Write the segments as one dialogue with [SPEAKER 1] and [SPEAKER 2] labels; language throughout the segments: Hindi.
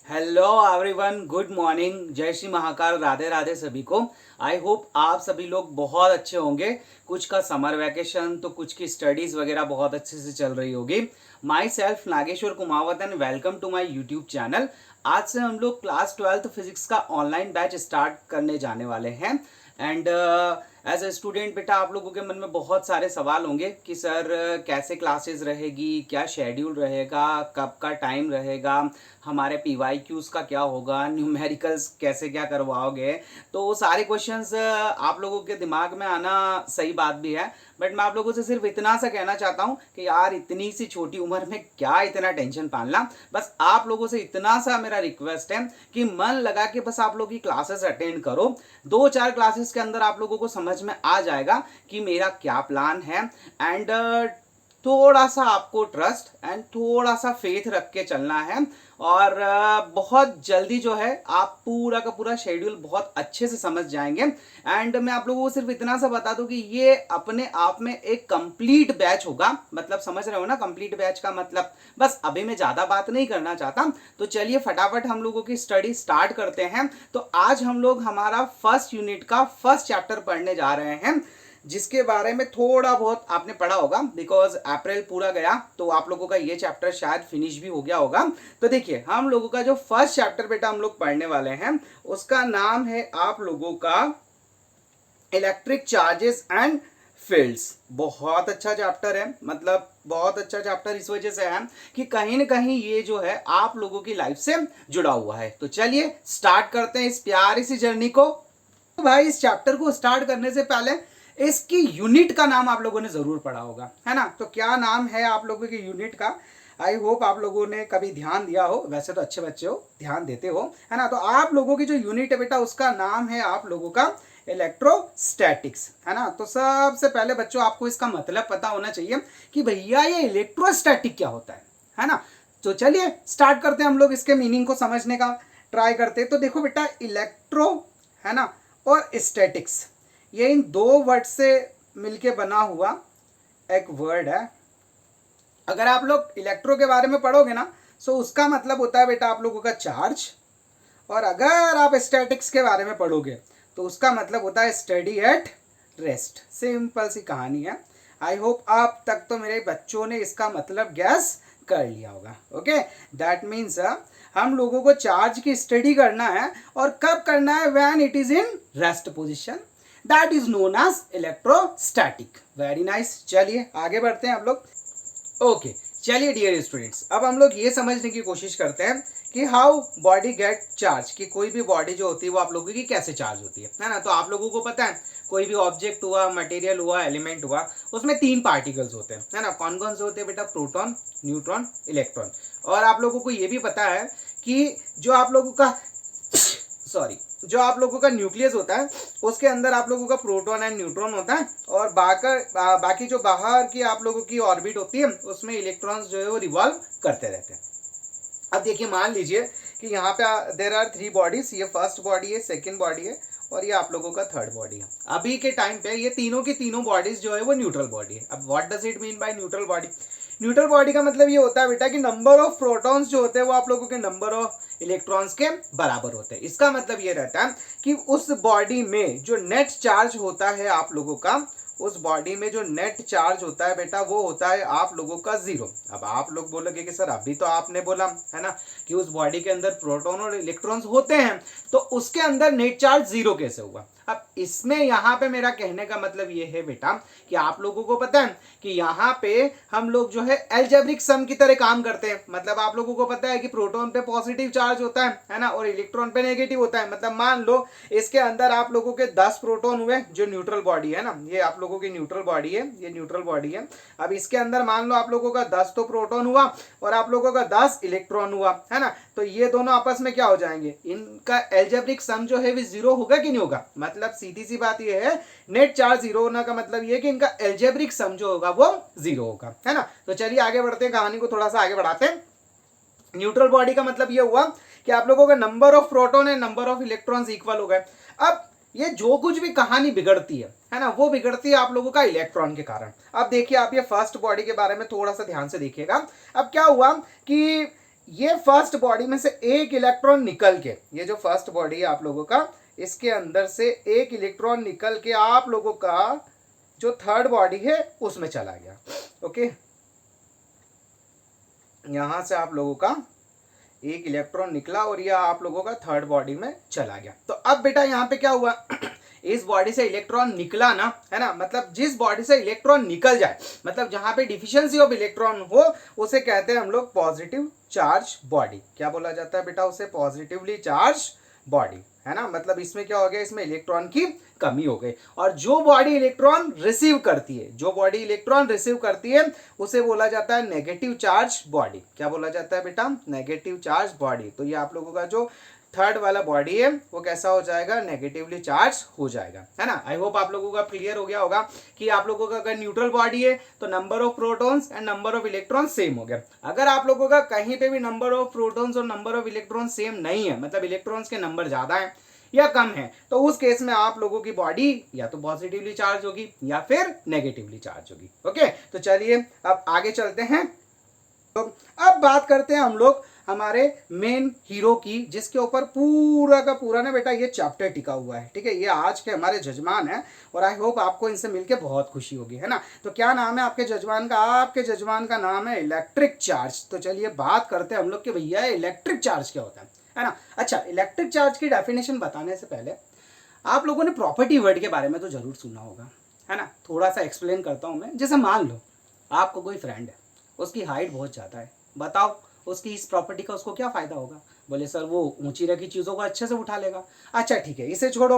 [SPEAKER 1] हेलो एवरीवन, गुड मॉर्निंग, जय श्री महाकाल, राधे राधे सभी को। आई होप आप सभी लोग बहुत अच्छे होंगे। कुछ का समर वैकेशन तो कुछ की स्टडीज वगैरह बहुत अच्छे से चल रही होगी। Myself Nageshwar Kumawat and welcome to my YouTube channel. आज से हम लोग क्लास 12th फिजिक्स का ऑनलाइन बैच स्टार्ट करने जाने वाले हैं। एंड एज ए स्टूडेंट बेटा, आप लोगों के मन में बहुत सारे सवाल होंगे कि सर कैसे क्लासेस रहेगी, क्या शेड्यूल रहेगा, कब का टाइम रहेगा, हमारे PYQs का क्या होगा, न्यूमेरिकल्स कैसे क्या करवाओगे। तो वो सारे क्वेश्चंस आप लोगों के दिमाग में आना सही बात भी है। बट मैं आप लोगों से सिर्फ इतना सा कहना चाहता हूँ कि यार इतनी सी छोटी उम्र में क्या इतना टेंशन पालना। बस आप लोगों से इतना सा मेरा रिक्वेस्ट है कि मन लगा के बस आप लोग की क्लासेस अटेंड करो। 2-4 क्लासेस के अंदर आप लोगों को समझ में आ जाएगा कि मेरा क्या प्लान है। एंड थोड़ा सा आपको ट्रस्ट एंड थोड़ा सा फेथ रख के चलना है। और बहुत जल्दी जो है आप पूरा का पूरा शेड्यूल बहुत अच्छे से समझ जाएंगे। एंड मैं आप लोगों को सिर्फ इतना सा बता दूं कि ये अपने आप में एक कंप्लीट बैच होगा। मतलब समझ रहे हो ना, कंप्लीट बैच का मतलब। बस अभी मैं ज़्यादा बात नहीं करना चाहता, तो चलिए फटाफट हम लोगों की स्टडी स्टार्ट करते हैं। तो आज हम लोग हमारा फर्स्ट यूनिट का फर्स्ट चैप्टर पढ़ने जा रहे हैं, जिसके बारे में थोड़ा बहुत आपने पढ़ा होगा। बिकॉज अप्रैल पूरा गया तो आप लोगों का ये चैप्टर शायद फिनिश भी हो गया होगा। तो देखिए, हम लोगों का जो फर्स्ट चैप्टर बेटा हम लोग पढ़ने वाले हैं, उसका नाम है आप लोगों का इलेक्ट्रिक चार्जेस एंड फील्ड्स। बहुत अच्छा चैप्टर है। मतलब बहुत अच्छा चैप्टर इस वजह से है कि कहीं ना कहीं ये जो है आप लोगों की लाइफ से जुड़ा हुआ है। तो चलिए स्टार्ट करते हैं इस प्यारी सी जर्नी को। तो भाई, इस चैप्टर को स्टार्ट करने से पहले इसकी यूनिट का नाम आप लोगों ने जरूर पढ़ा होगा, है ना। तो क्या नाम है आप लोगों की यूनिट का? आई होप आप लोगों ने कभी ध्यान दिया हो। वैसे तो अच्छे बच्चे हो, ध्यान देते हो, है ना। तो आप लोगों की जो यूनिट है बेटा, उसका नाम है आप लोगों का इलेक्ट्रोस्टैटिक्स, है ना। तो सबसे पहले बच्चों, आपको इसका मतलब पता होना चाहिए कि भैया ये इलेक्ट्रोस्टैटिक क्या होता है ना। तो चलिए स्टार्ट करते हैं हम लोग इसके मीनिंग को समझने का ट्राई करते हैं। तो देखो बेटा, इलेक्ट्रो, है ना, और स्टैटिक्स, ये इन दो वर्ड से मिलके बना हुआ एक वर्ड है। अगर आप लोग इलेक्ट्रो के बारे में पढ़ोगे ना, तो उसका मतलब होता है बेटा आप लोगों का चार्ज। और अगर आप स्टैटिक्स के बारे में पढ़ोगे तो उसका मतलब होता है स्टडी एट रेस्ट। सिंपल सी कहानी है। आई होप आप तक तो मेरे बच्चों ने इसका मतलब गैस कर लिया होगा। ओके, दैट मीन्स हम लोगों को चार्ज की स्टडी करना है। और कब करना है? When it is in rest position, that is known as electrostatic. Very nice. चलिए आगे बढ़ते हैं हम लोग। ओके, चलिए डियर स्टूडेंट्स, अब हम लोग ये समझने की कोशिश करते हैं कि हाउ बॉडी गेट चार्ज, कि कोई भी बॉडी जो होती है वो आप लोगों की कैसे चार्ज होती है ना। तो आप लोगों को पता है, कोई भी ऑब्जेक्ट हुआ, मटेरियल हुआ, एलिमेंट हुआ, उसमें 3 पार्टिकल्स होते हैं, है ना। कौन कौन से होते हैं बेटा? Proton, neutron, electron. और आप लोगों को ये भी पता है कि जो आप लोगों का सॉरी जो आप लोगों का न्यूक्लियस होता है, उसके अंदर आप लोगों का प्रोटॉन एंड न्यूट्रॉन होता है। और बाकी जो बाहर की आप लोगों की ऑर्बिट होती है, उसमें इलेक्ट्रॉन्स जो है वो रिवॉल्व करते रहते हैं। अब देखिए, मान लीजिए कि यहाँ पे देर आर 3 बॉडीज। ये फर्स्ट बॉडी है, सेकेंड बॉडी है, और ये आप लोगों का थर्ड बॉडी है। अभी के टाइम पे ये तीनों की तीनों बॉडीज जो है वो न्यूट्रल बॉडी है। अब what does it mean by neutral body? Neutral body का मतलब ये होता है बेटा कि नंबर ऑफ प्रोटॉन्स जो होते हैं वो आप लोगों के नंबर ऑफ इलेक्ट्रॉन्स के बराबर होते हैं। इसका मतलब ये रहता है कि उस बॉडी में जो नेट चार्ज होता है आप लोगों का, उस बॉडी में जो नेट चार्ज होता है बेटा, वो होता है आप लोगों का 0। अब आप लोग बोलोगे कि सर अभी तो आपने बोला है ना कि उस बॉडी के अंदर प्रोटॉन और इलेक्ट्रॉन्स होते हैं, तो उसके अंदर नेट चार्ज 0 कैसे हुआ? अब इसमें यहाँ पे मेरा कहने का मतलब ये है बेटा कि आप लोगों को पता है कि यहाँ पे हम लोग जो है एल्जेब्रिक सम की तरह काम करते हैं। मतलब आप लोगों को पता है कि प्रोटॉन पे पॉजिटिव चार्ज होता है ना, और इलेक्ट्रॉन पे नेगेटिव होता है। मतलब मान लो इसके अंदर आप लोगों के 10 प्रोटॉन हुए, जो न्यूट्रल बॉडी है ना, ये आप लोगों की न्यूट्रल बॉडी है, ये न्यूट्रल बॉडी है। अब इसके अंदर मान लो आप लोगों का 10 तो प्रोटॉन हुआ और आप लोगों का 10 इलेक्ट्रॉन हुआ, है ना। तो ये दोनों आपस में क्या हो जाएंगे? इनका एल्जेब्रिक सम जो है वो 0 होगा कि नहीं होगा? मतलब सीधी सी बात ये है, नेट चार्ज 0 होने का मतलब ये कि इनका एल्जेब्रिक सम जो होगा वो 0 होगा, है ना। तो चलिए आगे बढ़ते हैं, कहानी को थोड़ा सा आगे बढ़ाते हैं। न्यूट्रल बॉडी का मतलब ये हुआ कि आप लोगों का number of proton and number of electrons equal हो गए। अब ये जो कुछ भी कहानी बिगड़ती है ना, वो बिगड़ती है आप लोगों का इलेक्ट्रॉन के कारण। अब देखिए, आप ये फर्स्ट बॉडी के बारे में थोड़ा सा ध्यान से देखिएगा। अब क्या हुआ कि ये फर्स्ट बॉडी में से एक इलेक्ट्रॉन निकल के, ये जो फर्स्ट बॉडी है आप लोगों का, इसके अंदर से एक इलेक्ट्रॉन निकल के आप लोगों का जो थर्ड बॉडी है उसमें चला गया। ओके, यहां से आप लोगों का एक इलेक्ट्रॉन निकला और यह आप लोगों का थर्ड बॉडी में चला गया। तो अब बेटा यहाँ पे क्या हुआ इस बॉडी से इलेक्ट्रॉन निकला ना, है ना, मतलब जिस बॉडी से इलेक्ट्रॉन निकल जाए, मतलब जहां पे डिफिशियंसी ऑफ इलेक्ट्रॉन हो, उसे कहते हैं हम लोग पॉजिटिव चार्ज बॉडी। क्या बोला जाता है बेटा उसे? पॉजिटिवली चार्ज बॉडी, है ना। मतलब इसमें क्या हो गया, इसमें इलेक्ट्रॉन की कमी हो गई। और जो बॉडी इलेक्ट्रॉन रिसीव करती है, जो बॉडी इलेक्ट्रॉन रिसीव करती है, उसे बोला जाता है नेगेटिव चार्ज बॉडी। क्या बोला जाता है बेटा? Negative charge body. तो ये आप लोगों का जो थर्ड वाला बॉडी है वो कैसा हो जाएगा? नेगेटिवली चार्ज हो जाएगा, है ना। आई होप आप लोगों का क्लियर हो गया होगा कि आप लोगों का अगर न्यूट्रल बॉडी है तो number of protons and number of electrons same हो गया। अगर आप लोगों का कहीं पे भी नंबर ऑफ प्रोटॉन्स और नंबर ऑफ इलेक्ट्रॉन्स सेम नहीं है, मतलब इलेक्ट्रॉन्स के नंबर ज्यादा है या कम है, तो उस केस में आप लोगों की बॉडी या तो पॉजिटिवली चार्ज होगी या फिर नेगेटिवली चार्ज होगी। ओके, तो चलिए अब आगे चलते हैं। तो अब बात करते हैं हम लोग हमारे मेन हीरो की, जिसके ऊपर पूरा का पूरा ना बेटा ये चैप्टर टिका हुआ है। ठीक है, ये आज के हमारे जजमान है और आई होप आपको इनसे मिलके बहुत खुशी होगी, है ना। तो क्या नाम है आपके जजमान का? आपके जजमान का नाम है इलेक्ट्रिक चार्ज। तो चलिए बात करते हैं हम लोग कि भैया इलेक्ट्रिक चार्ज क्या होता है ना। अच्छा, इलेक्ट्रिक चार्ज की डेफिनेशन बताने से पहले आप लोगों ने प्रॉपर्टी वर्ड के बारे में तो जरूर सुना होगा, है ना। थोड़ा सा एक्सप्लेन करता हूं मैं। जैसे मान लो आपको कोई फ्रेंड है, उसकी हाइट बहुत ज़्यादा है, बताओ उसकी इस प्रॉपर्टी का उसको क्या फायदा होगा? बोले सर वो ऊंची रखी चीज़ों को अच्छे से उठा लेगा। अच्छा ठीक है, इसे छोड़ो।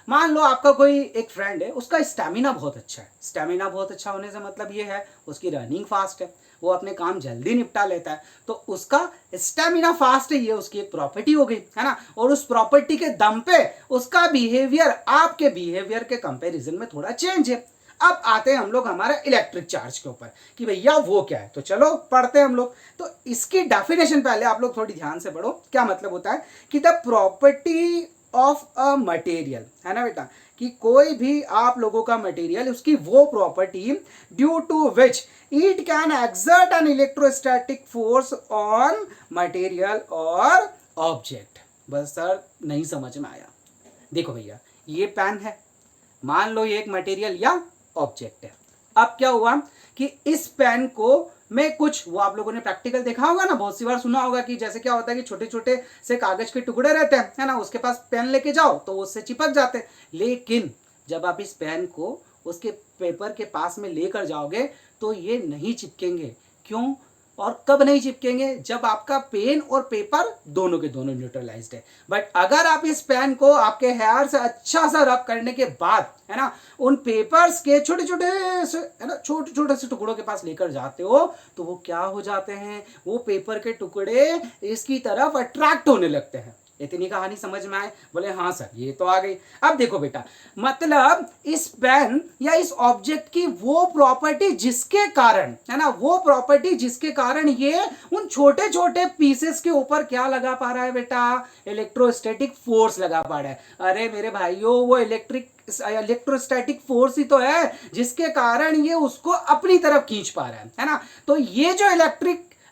[SPEAKER 1] मान लो आपका कोई एक फ्रेंड है, उसका स्टेमिना बहुत अच्छा है। स्टेमिना बहुत अच्छा होने से मतलब ये है उसकी रनिंग फास्ट है, वो अपने काम जल्दी निपटा लेता है, तो उसका स्टेमिना फास्ट है, ये उसकी एक प्रॉपर्टी हो गई, है ना। और उस प्रॉपर्टी के दम पे उसका बिहेवियर आपके बिहेवियर के कंपैरिजन में थोड़ा चेंज है। अब आते हैं हम लोग हमारे इलेक्ट्रिक चार्ज के ऊपर कि भैया वो क्या है। तो चलो पढ़ते हैं हम लोग। तो इसकी डेफिनेशन पहले आप लोग थोड़ी ध्यान से पढ़ो। क्या मतलब होता है कि the property of a material, है ना बेटा, कि कोई भी आप लोगों का मटेरियल, उसकी वो property due to which it can exert an electrostatic force on material और ऑब्जेक्ट। बस सर नहीं समझ में आया। देखो भैया ये पेन है, मान लो ये एक मटेरियल या ऑब्जेक्ट है। अब क्या हुआ कि इस पेन को मैं कुछ, वो आप लोगों ने प्रैक्टिकल देखा होगा ना, बहुत सी बार सुना होगा कि जैसे क्या होता है कि छोटे छोटे से कागज के टुकड़े रहते हैं, है ना, उसके पास पेन लेके जाओ तो वो उससे चिपक जाते हैं। लेकिन जब आप इस पेन को उसके पेपर के पास में लेकर जाओगे तो ये नहीं चिपकेंगे। क्यों और कब नहीं चिपकेंगे? जब आपका पेन और पेपर दोनों के दोनों न्यूट्रलाइज्ड है। बट अगर आप इस पेन को आपके हेयर से अच्छा सा रब करने के बाद, है ना, उन पेपर्स के छोटे छोटे से, है ना, छोटे छोटे से टुकड़ों के पास लेकर जाते हो तो वो क्या हो जाते हैं? वो पेपर के टुकड़े इसकी तरफ अट्रैक्ट होने लगते हैं। इतनी कहानी समझ में आए? बोले हाँ सर ये तो आ गई। अब देखो बेटा, मतलब इस पेन या इस ऑब्जेक्ट की वो प्रॉपर्टी जिसके कारण, है ना, वो प्रॉपर्टी जिसके कारण ये उन छोटे छोटे पीसेस के ऊपर क्या लगा पा रहा है बेटा? इलेक्ट्रोस्टैटिक फोर्स लगा पा रहा है। अरे मेरे भाइयों, वो इलेक्ट्रोस्टैटिक फोर्स ही तो है जिसके कारण ये उसको अपनी तरफ खींच पा रहा है ना। तो ये जो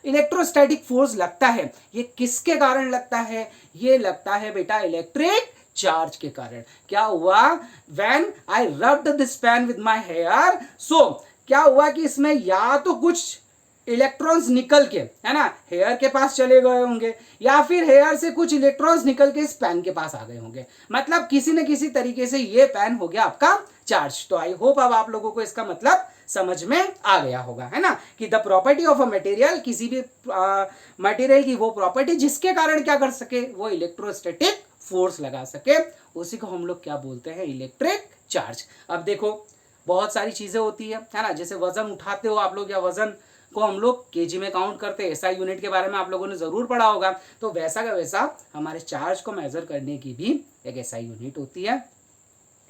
[SPEAKER 1] इलेक्ट्रोस्टैटिक फोर्स लगता है, ये किसके कारण लगता है? ये लगता है बेटा इलेक्ट्रिक चार्ज के कारण। क्या हुआ? When I rubbed this pen with my hair, so क्या हुआ कि इसमें या तो कुछ इलेक्ट्रॉन्स निकल के, है ना, हेयर के पास चले गए होंगे, या फिर हेयर से कुछ इलेक्ट्रॉन्स निकल के इस पेन के पास आ गए होंगे। मतलब किसी न किसी तरीके से ये पेन हो गया आपका चार्ज। तो आई होप अब आप लोगों को इसका मतलब समझ में आ गया होगा, है ना, कि the property of a material, किसी भी मटेरियल की वो प्रॉपर्टी जिसके कारण क्या कर सके? वो इलेक्ट्रोस्टैटिक फोर्स लगा सके, उसी को हम लोग क्या बोलते हैं? Electric charge. अब देखो बहुत सारी चीजें होती है ना, जैसे वजन उठाते हो आप लोग, या वजन को हम लोग केजी में काउंट करते हैं। एसआई यूनिट के बारे में आप लोगों ने जरूर पढ़ा होगा। तो वैसा का वैसा हमारे चार्ज को मेजर करने की भी एक एसआई यूनिट होती है,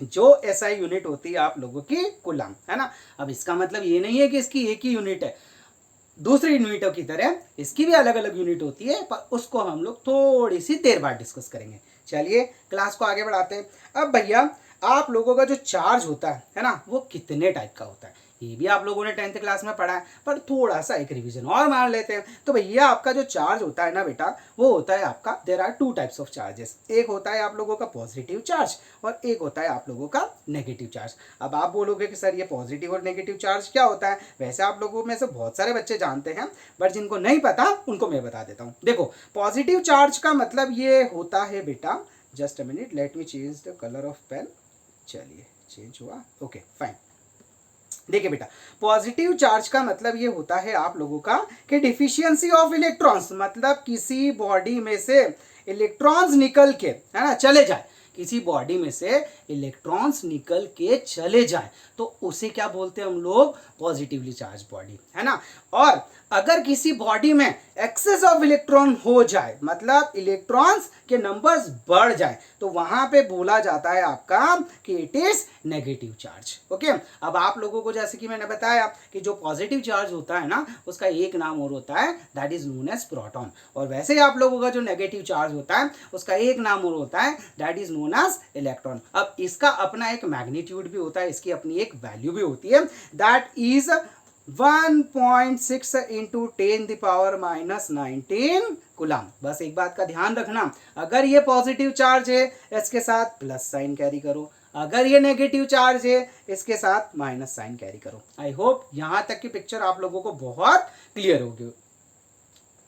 [SPEAKER 1] जो एसआई यूनिट होती है आप लोगों की कूलम, है ना। अब इसका मतलब ये नहीं है कि इसकी एक ही यूनिट है, दूसरी यूनिटों की तरह इसकी भी अलग अलग यूनिट होती है, पर उसको हम लोग थोड़ी सी देर बाद डिस्कस करेंगे। चलिए क्लास को आगे बढ़ाते हैं। अब भैया आप लोगों का जो चार्ज होता है ना, वो कितने टाइप का होता है? ये भी आप लोगों ने 10th क्लास में पढ़ा है, पर थोड़ा सा एक रिवीजन और मार लेते हैं। तो भैया आपका जो चार्ज होता है ना बेटा, वो होता है आपका, there are two types of charges. एक होता है आप लोगों का पॉजिटिव चार्ज और एक होता है आप लोगों का नेगेटिव चार्ज। अब आप बोलोगे कि सर ये पॉजिटिव और नेगेटिव चार्ज क्या होता है? वैसे आप लोगों में से बहुत सारे बच्चे जानते हैं, बट जिनको नहीं पता उनको मैं बता देता हूँ। देखो, पॉजिटिव चार्ज का मतलब ये होता है बेटा, just a minute, let me change the colour of pen. चलिए, चेंज हुआ, ओके फाइन। देखिए बेटा, पॉजिटिव चार्ज का मतलब ये होता है आप लोगों का कि डिफिशियंसी ऑफ इलेक्ट्रॉन्स, मतलब किसी बॉडी में से इलेक्ट्रॉन्स निकल के, है ना, चले जाए, किसी बॉडी में से इलेक्ट्रॉन्स निकल के चले जाए, तो उसे क्या बोलते हैं हम लोग? पॉजिटिवली चार्ज बॉडी, है ना। और अगर किसी बॉडी में एक्सेस ऑफ इलेक्ट्रॉन हो जाए, मतलब इलेक्ट्रॉन्स के नंबर्स बढ़ जाए, तो वहां पे बोला जाता है आपका कि it is negative charge. Okay, अब आप लोगों को जैसे कि मैंने बताया कि जो पॉजिटिव चार्ज होता है ना, उसका एक नाम और होता है, that is known as proton. और वैसे ही आप लोगों का जो नेगेटिव चार्ज होता है, उसका एक नाम और होता है, that is known as electron. अब इसका अपना एक मैग्नीट्यूड भी होता है, इसकी अपनी एक वैल्यू भी होती है, दैट इज 1.6 इंटू 10⁻⁻19 कूलम। बस एक बात का ध्यान रखना, अगर ये पॉजिटिव चार्ज है इसके साथ प्लस साइन कैरी करो, अगर ये नेगेटिव चार्ज है इसके साथ माइनस साइन कैरी करो। आई होप यहां तक की पिक्चर आप लोगों को बहुत क्लियर होगी।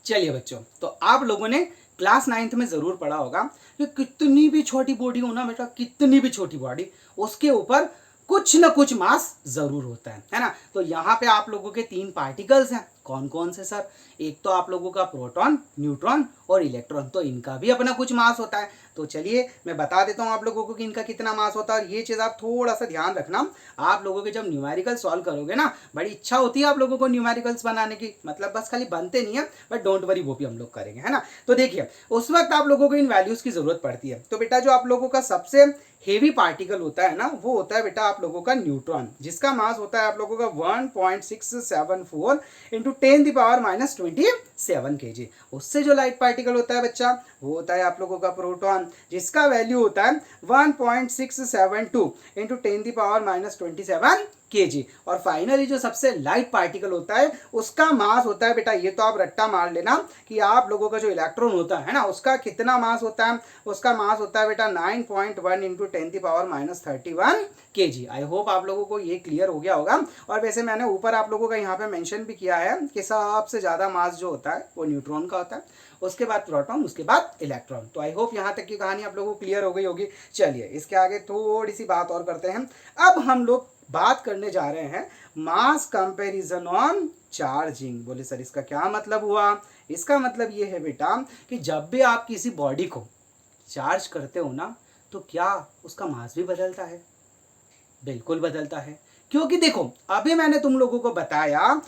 [SPEAKER 1] चलिए बच्चों, तो आप लोगों ने क्लास 9th में जरूर पढ़ा होगा कि कितनी भी छोटी बॉडी हो ना बेटा, कितनी भी छोटी बॉडी, उसके ऊपर कुछ ना कुछ मास जरूर होता है ना। तो यहाँ पे आप लोगों के 3 पार्टिकल्स हैं। कौन कौन से सर? एक तो आप लोगों का प्रोटॉन, न्यूट्रॉन और इलेक्ट्रॉन, तो इनका भी अपना कुछ मास होता है। तो चलिए मैं बता देता हूँ आप लोगों को कि इनका कितना मास होता है। और ये चीज़ आप थोड़ा सा ध्यान रखना, आप लोगों के जब न्यूमेरिकल सॉल्व करोगे ना, बड़ी इच्छा होती है आप लोगों को न्यूमेरिकल्स बनाने की, मतलब बस खाली बनते नहीं है, बट डोंट वरी, वो भी हम लोग करेंगे, है ना। तो देखिए, उस वक्त आप लोगों को इन वैल्यूज़ की ज़रूरत पड़ती है। तो बेटा जो आप लोगों का सबसे हेवी पार्टिकल होता है ना, वो होता है बेटा आप लोगों का न्यूट्रॉन, जिसका मास होता है आप लोगों का 1.674 इंटू 10⁻⁻27 kg। उससे जो लाइट पार्टिकल होता है बच्चा, वो होता है आप लोगों का प्रोटॉन, जिसका वैल्यू होता है 1.672 इंटू 10⁻⁻27 kg। और फाइनली जो सबसे लाइट पार्टिकल होता है, उसका मास होता है बेटा, ये तो आप रट्टा मार लेना कि आप लोगों का जो इलेक्ट्रॉन होता है ना, उसका कितना मास होता है? उसका मास होता है बेटा 9.1 इंटू 10⁻⁻31 kg। आई होप आप लोगों को ये क्लियर हो गया होगा। और वैसे मैंने ऊपर आप लोगों का यहाँ पे मेंशन भी किया है कि सबसे ज़्यादा मास जो होता है वो न्यूट्रॉन का होता है, उसके बाद प्रोटॉन, उसके बाद इलेक्ट्रॉन। तो आई होप यहाँ तक की कहानी आप लोगों को क्लियर हो गई होगी। चलिए इसके आगे थोड़ी सी बात और करते हैं। अब हम लोग बात करने जा रहे हैं मास कंपैरिजन ऑन चार्जिंग। बोले सर इसका क्या मतलब हुआ? इसका मतलब ये है बेटा कि जब भी आप किसी बॉडी को चार्ज करते हो ना, तो क्या उसका मास भी बदलता है? बिल्कुल बदलता है, क्योंकि देखो अभी मैंने तुम लोगों को बताया,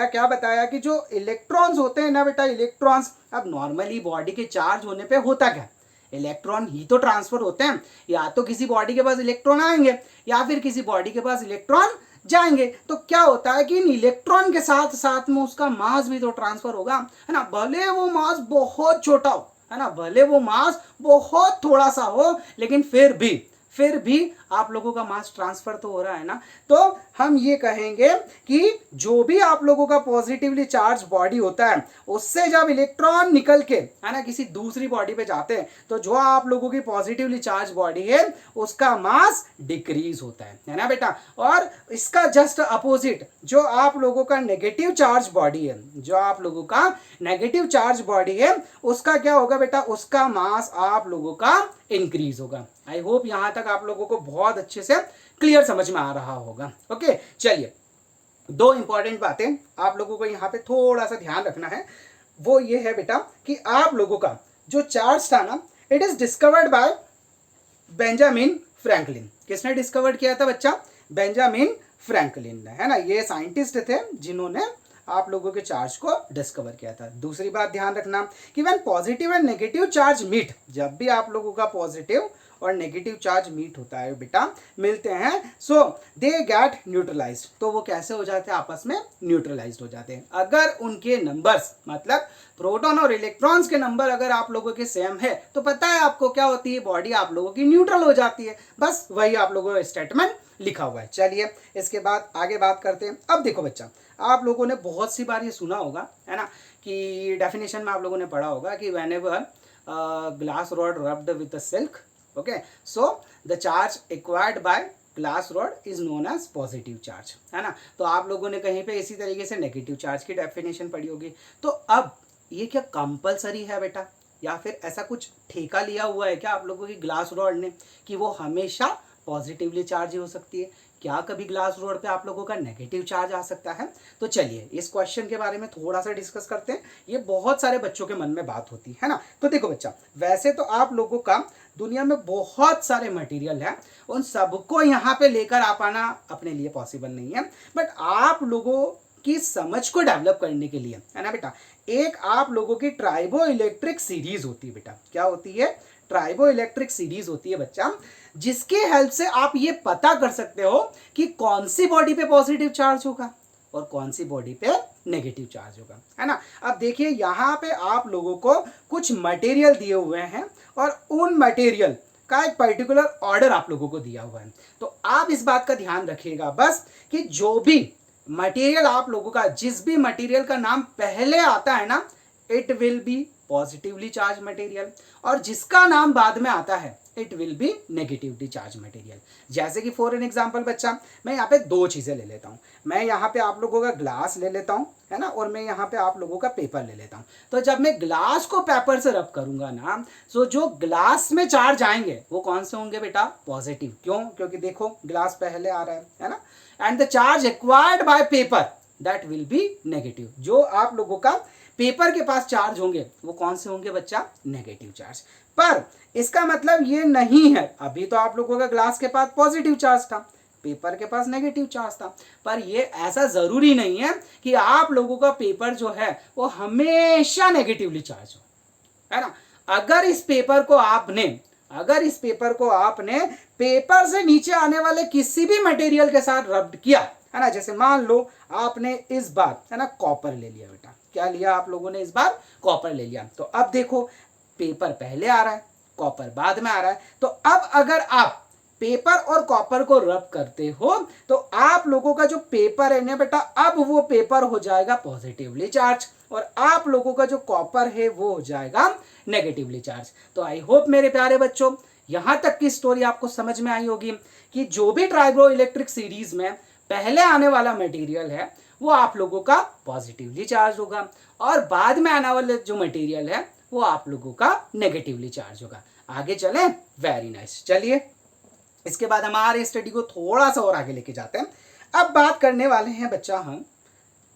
[SPEAKER 1] क्या बताया कि जो इलेक्ट्रॉन्स होते हैं ना बेटा, इलेक्ट्रॉन्स, अब नॉर्मली बॉडी के चार्ज होने पे होता क्या, इलेक्ट्रॉन ही तो ट्रांसफर होते हैं। या तो किसी बॉडी के पास इलेक्ट्रॉन आएंगे या फिर किसी बॉडी के पास इलेक्ट्रॉन जाएंगे। तो क्या होता है कि इन इलेक्ट्रॉन के साथ साथ में उसका मास भी तो ट्रांसफर होगा, है ना। भले वो मास बहुत छोटा हो, है ना, भले वो मास बहुत थोड़ा सा हो, लेकिन फिर भी आप लोगों का मास ट्रांसफर तो हो रहा है ना। तो हम ये कहेंगे कि जो भी आप लोगों का पॉजिटिवली चार्ज बॉडी होता है, उससे जब इलेक्ट्रॉन निकल के, है ना, किसी दूसरी बॉडी पे जाते हैं, तो जो आप लोगों की पॉजिटिवली चार्ज बॉडी है उसका मास डिक्रीज होता है ना बेटा। और इसका जस्ट अपोजिट जो आप लोगों का नेगेटिव चार्ज बॉडी है, उसका क्या होगा बेटा, उसका मास आप लोगों का इंक्रीज होगा। आई होप यहां तक आप लोगों को बहुत अच्छे से क्लियर समझ में आ रहा होगा। ओके, चलिए 2 इंपॉर्टेंट बातें आप लोगों को यहाँ पे थोड़ा सा ध्यान रखना है। वो ये है बेटा कि आप लोगों का जो चार्ज था ना, it is discovered by Benjamin Franklin. किसने डिस्कवर्ड किया था बच्चा? बेंजामिन फ्रैंकलिन ने, है ना। ये साइंटिस्ट थे जिन्होंने आप लोगों के चार्ज को डिस्कवर किया था। दूसरी बात ध्यान रखना कि when positive and negative charge meet, जब भी आप लोगों का पॉजिटिव और नेगेटिव चार्ज मीट होता है बेटा, मिलते हैं, सो दे गेट न्यूट्रलाइज्ड। तो वो कैसे हो जाते हैं? आपस में न्यूट्रलाइज्ड हो जाते हैं। अगर उनके नंबर्स, मतलब प्रोटॉन और इलेक्ट्रॉन्स के नंबर अगर आप लोगों के सेम है, तो पता है आपको क्या होती है, बॉडी आप लोगों की न्यूट्रल हो जाती है। बस वही आप लोगों का स्टेटमेंट
[SPEAKER 2] लिखा हुआ है। चलिए इसके बाद आगे बात करते हैं। अब देखो बच्चा, आप लोगों ने बहुत सी बार ये सुना होगा, है ना, कि डेफिनेशन में आप लोगों ने पढ़ा होगा कि whenever glass rod rubbed with silk, okay, so the charge acquired by glass rod is known as positive charge, है ना। तो आप लोगों ने कहीं पे इसी तरीके से नेगेटिव चार्ज की डेफिनेशन पढ़ी होगी। तो अब ये क्या कंपलसरी है बेटा, या फिर ऐसा कुछ ठेका लिया हुआ है क्या आप लोगों की ग्लास रॉड ने कि वो हमेशा पॉजिटिवली चार्ज हो सकती है? क्या कभी ग्लास रॉड पे आप लोगों का नेगेटिव चार्ज आ सकता है? तो चलिए इस क्वेश्चन के बारे में थोड़ा सा डिस्कस करते हैं। ये बहुत सारे बच्चों के मन में बात होती है ना। तो देखो बच्चा, वैसे तो आप लोगों का दुनिया में बहुत सारे मटेरियल है, उन सबको यहाँ पे लेकर आ पाना अपने लिए पॉसिबल नहीं है, बट आप लोगों की समझ को डेवलप करने के लिए, है ना बेटा, एक आप लोगों की ट्राइबो इलेक्ट्रिक सीरीज होती है बेटा। क्या होती है? ट्राइबो इलेक्ट्रिक सीरीज होती है बच्चा, जिसकी हेल्प से आप ये पता कर सकते हो कि कौन सी बॉडी पे पॉजिटिव चार्ज होगा और कौन सी बॉडी पे नेगेटिव चार्ज होगा, है ना। अब देखिए यहाँ पे आप लोगों को कुछ मटेरियल दिए हुए हैं और उन मटेरियल का एक पर्टिकुलर ऑर्डर आप लोगों को दिया हुआ है। तो आप इस बात का ध्यान रखिएगा बस कि जो भी मटेरियल आप लोगों का, जिस भी मटेरियल का नाम पहले आता है ना, it will B positively charge material, और जिसका नाम बाद में आता है it will B negatively charge material. जैसे कि फॉर एन एग्जांपल बच्चा, मैं यहाँ पे दो चीजें ले लेता हूँ। मैं यहाँ पे आप लोगों का ग्लास ले लेता हूँ, है ना, और मैं यहाँ पे आप लोगों का पेपर ले लेता हूँ। तो जब मैं ग्लास को पेपर से रब करूंगा ना, तो जो ग्लास में चार्ज आएंगे वो कौन से होंगे बेटा? पॉजिटिव। क्यों? क्योंकि देखो ग्लास पहले आ रहा है ना, and the charge acquired bye paper that will be negative. जो आप लोगों का पेपर के पास चार्ज होंगे वो कौन से होंगे बच्चा? Negative charge. पर इसका मतलब ये नहीं है, अभी तो आप लोगों का ग्लास के पास पॉजिटिव चार्ज था, पेपर के पास नेगेटिव चार्ज था, पर ये ऐसा जरूरी नहीं है कि आप लोगों का पेपर जो है वो हमेशा नेगेटिवली चार्ज हो, है ना। अगर इस पेपर को आपने पेपर से नीचे आने वाले किसी भी मटेरियल के साथ रब्ड किया, है ना, जैसे मान लो आपने इस बार, है ना, कॉपर ले लिया बेटा। क्या लिया आप लोगों ने? इस बार कॉपर ले लिया। तो अब देखो पेपर पहले आ रहा है, कॉपर बाद में आ रहा है। तो अब अगर आप पेपर और कॉपर को रब करते हो तो आप लोगों का जो पेपर है ना बेटा, अब वो पेपर हो जाएगा पॉजिटिवली चार्ज, और आप लोगों का जो कॉपर है वो हो जाएगा नेगेटिवली चार्ज। तो आई होप मेरे प्यारे बच्चों यहां तक की स्टोरी आपको समझ में आई होगी कि जो भी ट्राइबो इलेक्ट्रिक सीरीज में पहले आने वाला मटेरियल है वो आप लोगों का पॉजिटिवली चार्ज होगा, और बाद में आने वाले जो मटेरियल है वो आप लोगों का नेगेटिवली चार्ज होगा। आगे चलें? Very nice. चलिए इसके बाद हमारे स्टडी को थोड़ा सा और आगे लेके जाते हैं। अब बात करने वाले हैं बच्चा हम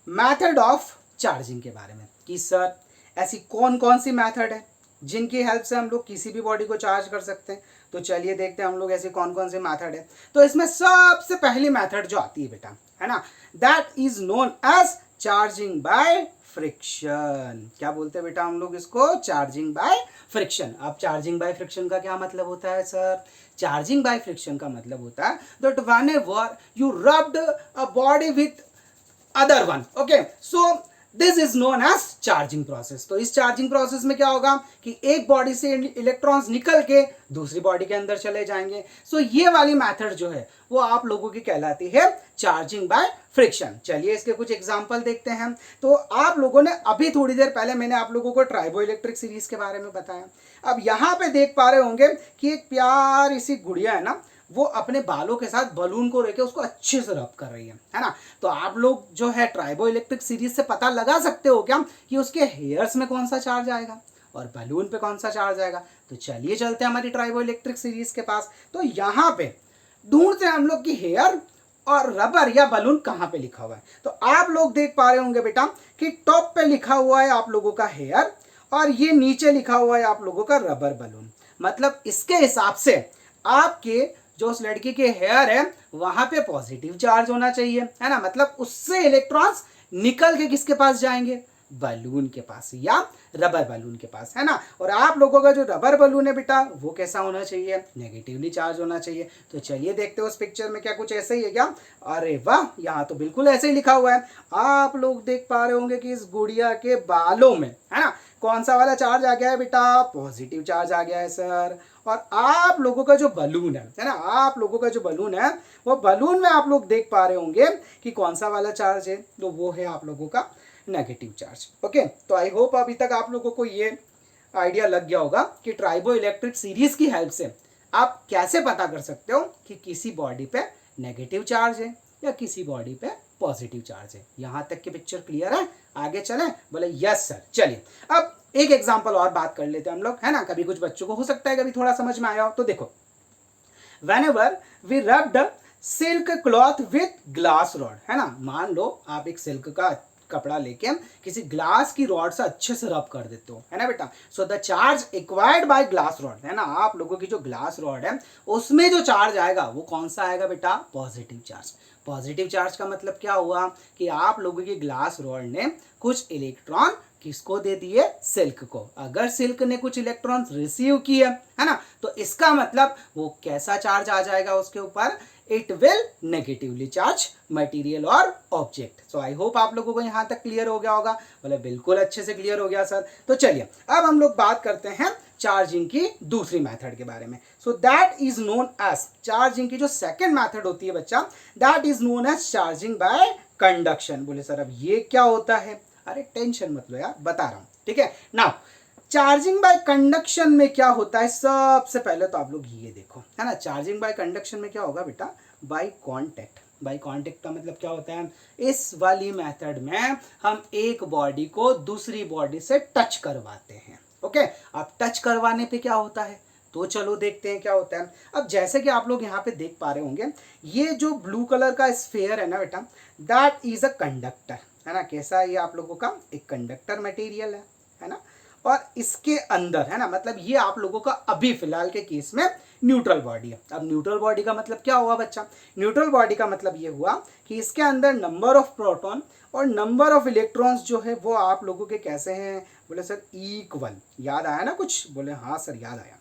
[SPEAKER 2] मेथड ऑफ चार्जिंग के बारे में, कि सर ऐसी कौन कौन सी मेथड है जिनकी हेल्प से हम लोग किसी भी बॉडी को चार्ज कर सकते हैं। तो चलिए देखते हैं हम लोग ऐसी कौन कौन सी मेथड है। तो इसमें सबसे पहली मेथड जो आती है बेटा, है ना, that is known as charging by friction. क्या बोलते हैं बेटा हम लोग इसको? Charging by friction. अब चार्जिंग बाय फ्रिक्शन का क्या मतलब होता है सर? चार्जिंग बाय फ्रिक्शन का मतलब होता है that whenever you rubbed a body with other one, okay, so this is known as charging process. तो इस चार्जिंग प्रोसेस में क्या होगा कि एक बॉडी से इलेक्ट्रॉन्स निकल के दूसरी बॉडी के अंदर चले जाएंगे। सो ये वाली मेथड जो है वो आप लोगों की कहलाती है चार्जिंग बाय फ्रिक्शन। चलिए इसके कुछ एग्जांपल देखते हैं। तो आप लोगों ने अभी थोड़ी देर पहले मैंने आप लोगों को ट्राइबो इलेक्ट्रिक सीरीज के बारे में बताया। अब यहाँ पे देख पा रहे होंगे कि एक प्यारी सी गुड़िया है ना, वो अपने बालों के साथ बलून को लेके उसको अच्छे से रब कर रही है ना। तो आप लोग जो है ट्राइबो इलेक्ट्रिक सीरीज से पता लगा सकते हो क्या कि उसके हेयर्स में कौन सा चार्ज आएगा और बलून पे कौन सा चार्ज आएगा। तो चलिए चलते हैं हमारी ट्राइबो इलेक्ट्रिक सीरीज के पास। तो यहाँ पे ढूंढते हैं हम लोग की हेयर और रबर या बलून कहाँ पे लिखा हुआ है। तो आप लोग देख पा रहे होंगे बेटा कि टॉप पे लिखा हुआ है आप लोगों का हेयर और ये नीचे लिखा हुआ है आप लोगों का रबर बलून। मतलब इसके हिसाब से आपके जो उस लड़की के हेयर है वहां पे पॉजिटिव चार्ज होना चाहिए, है ना। मतलब उससे इलेक्ट्रॉन्स निकल के किसके पास जाएंगे? बलून के पास या रबर बलून के पास, है ना। और आप लोगों का जो रबर बलून है बेटा वो कैसा होना चाहिए? नेगेटिवली चार्ज होना चाहिए। तो चलिए देखते हो उस पिक्चर में क्या कुछ ऐसे ही है क्या? अरे वाह, यहाँ तो बिल्कुल ऐसे ही लिखा हुआ है। आप लोग देख पा रहे होंगे कि इस गुड़िया के बालों में, है ना, कौन सा वाला चार्ज आ गया है बेटा, पॉजिटिव चार्ज आ गया है सर। और आप लोगों का जो बलून है ना, आप लोगों का जो बलून है वो बलून में आप लोग देख पा रहे होंगे कि कौन सा वाला चार्ज है, तो वो है आप लोगों का नेगेटिव चार्ज। ओके, तो आई होप अभी तक आप लोगों को ये आइडिया लग गया होगा कि ट्राइबो इलेक्ट्रिक सीरीज की हेल्प से आप कैसे पता कर सकते हो कि किसी बॉडी पे नेगेटिव चार्ज है या किसी बॉडी पे पॉजिटिव चार्ज है। यहां तक की पिक्चर क्लियर है? आगे चलें? बोले यस सर। चलिए अब एक एग्जांपल और बात कर लेते हैं हम लोग, है ना। कभी कुछ बच्चों को हो सकता है कभी थोड़ा समझ में आया हो। तो देखो, whenever we rubbed silk cloth with glass rod, है ना, मान लो आप एक सिल्क का कपड़ा लेके किसी ग्लास की रॉड से अच्छे से रब कर देते हो, है ना बेटा। सो the charge acquired by glass rod, है ना, आप लोगों की जो ग्लास रॉड है उसमें जो चार्ज आएगा वो कौन सा आएगा बेटा, पॉजिटिव चार्ज। पॉजिटिव चार्ज का मतलब क्या हुआ कि आप लोगों की ग्लास रॉड ने कुछ इलेक्ट्रॉन किसको दे दिए, सिल्क को। अगर सिल्क ने कुछ इलेक्ट्रॉन रिसीव किए, है ना, तो इसका मतलब वो कैसा चार्ज आ जाएगा उसके ऊपर, it will negatively charge material और ऑब्जेक्ट। सो आई होप आप लोगों को यहां तक क्लियर हो गया होगा। बोले बिल्कुल अच्छे से क्लियर हो गया सर। तो चलिए अब हम लोग बात करते हैं चार्जिंग की दूसरी मेथड के बारे में। So that is known as, charging की जो सेकंड मेथड होती है बच्चा, that is known as charging by conduction. बोले सर अब ये क्या होता है? अरे टेंशन मत लो यार, बता रहा हूं, ठीक है। नाउ चार्जिंग बाय कंडक्शन में क्या होता है, सबसे पहले तो आप लोग ये देखो, है ना। चार्जिंग बाय कंडक्शन में क्या होगा बेटा, बाय कांटेक्ट। बाय कांटेक्ट का मतलब क्या होता है, इस वाली मेथड में हम एक बॉडी को दूसरी बॉडी से टच करवाते हैं। ओके, अब टच करवाने पे क्या होता है, तो चलो देखते हैं क्या होता है। अब जैसे कि आप लोग यहाँ पे देख पा रहे होंगे, ये जो ब्लू कलर का स्फेयर है ना बेटा, दैट इज अ कंडक्टर, है ना। कैसा है ये आप लोगों का, एक कंडक्टर मटेरियल है ना। और इसके अंदर, है ना, मतलब ये आप लोगों का अभी फिलहाल के केस में न्यूट्रल बॉडी है। अब न्यूट्रल बॉडी का मतलब क्या हुआ बच्चा, न्यूट्रल बॉडी का मतलब ये हुआ कि इसके अंदर नंबर ऑफ प्रोटॉन और नंबर ऑफ इलेक्ट्रॉन्स जो है वो आप लोगों के कैसे हैं, बोले सर इक्वल। याद आया ना कुछ? बोले हाँ सर याद आया।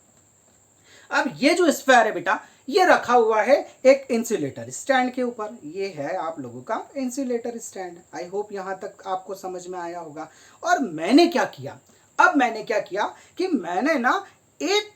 [SPEAKER 2] अब ये जो स्फेयर है बेटा, ये रखा हुआ है एक इंसुलेटर स्टैंड के ऊपर। ये है आप लोगों का इंसुलेटर स्टैंड। आई होप यहां तक आपको समझ में आया होगा। और मैंने क्या किया, अब मैंने क्या किया कि मैंने ना एक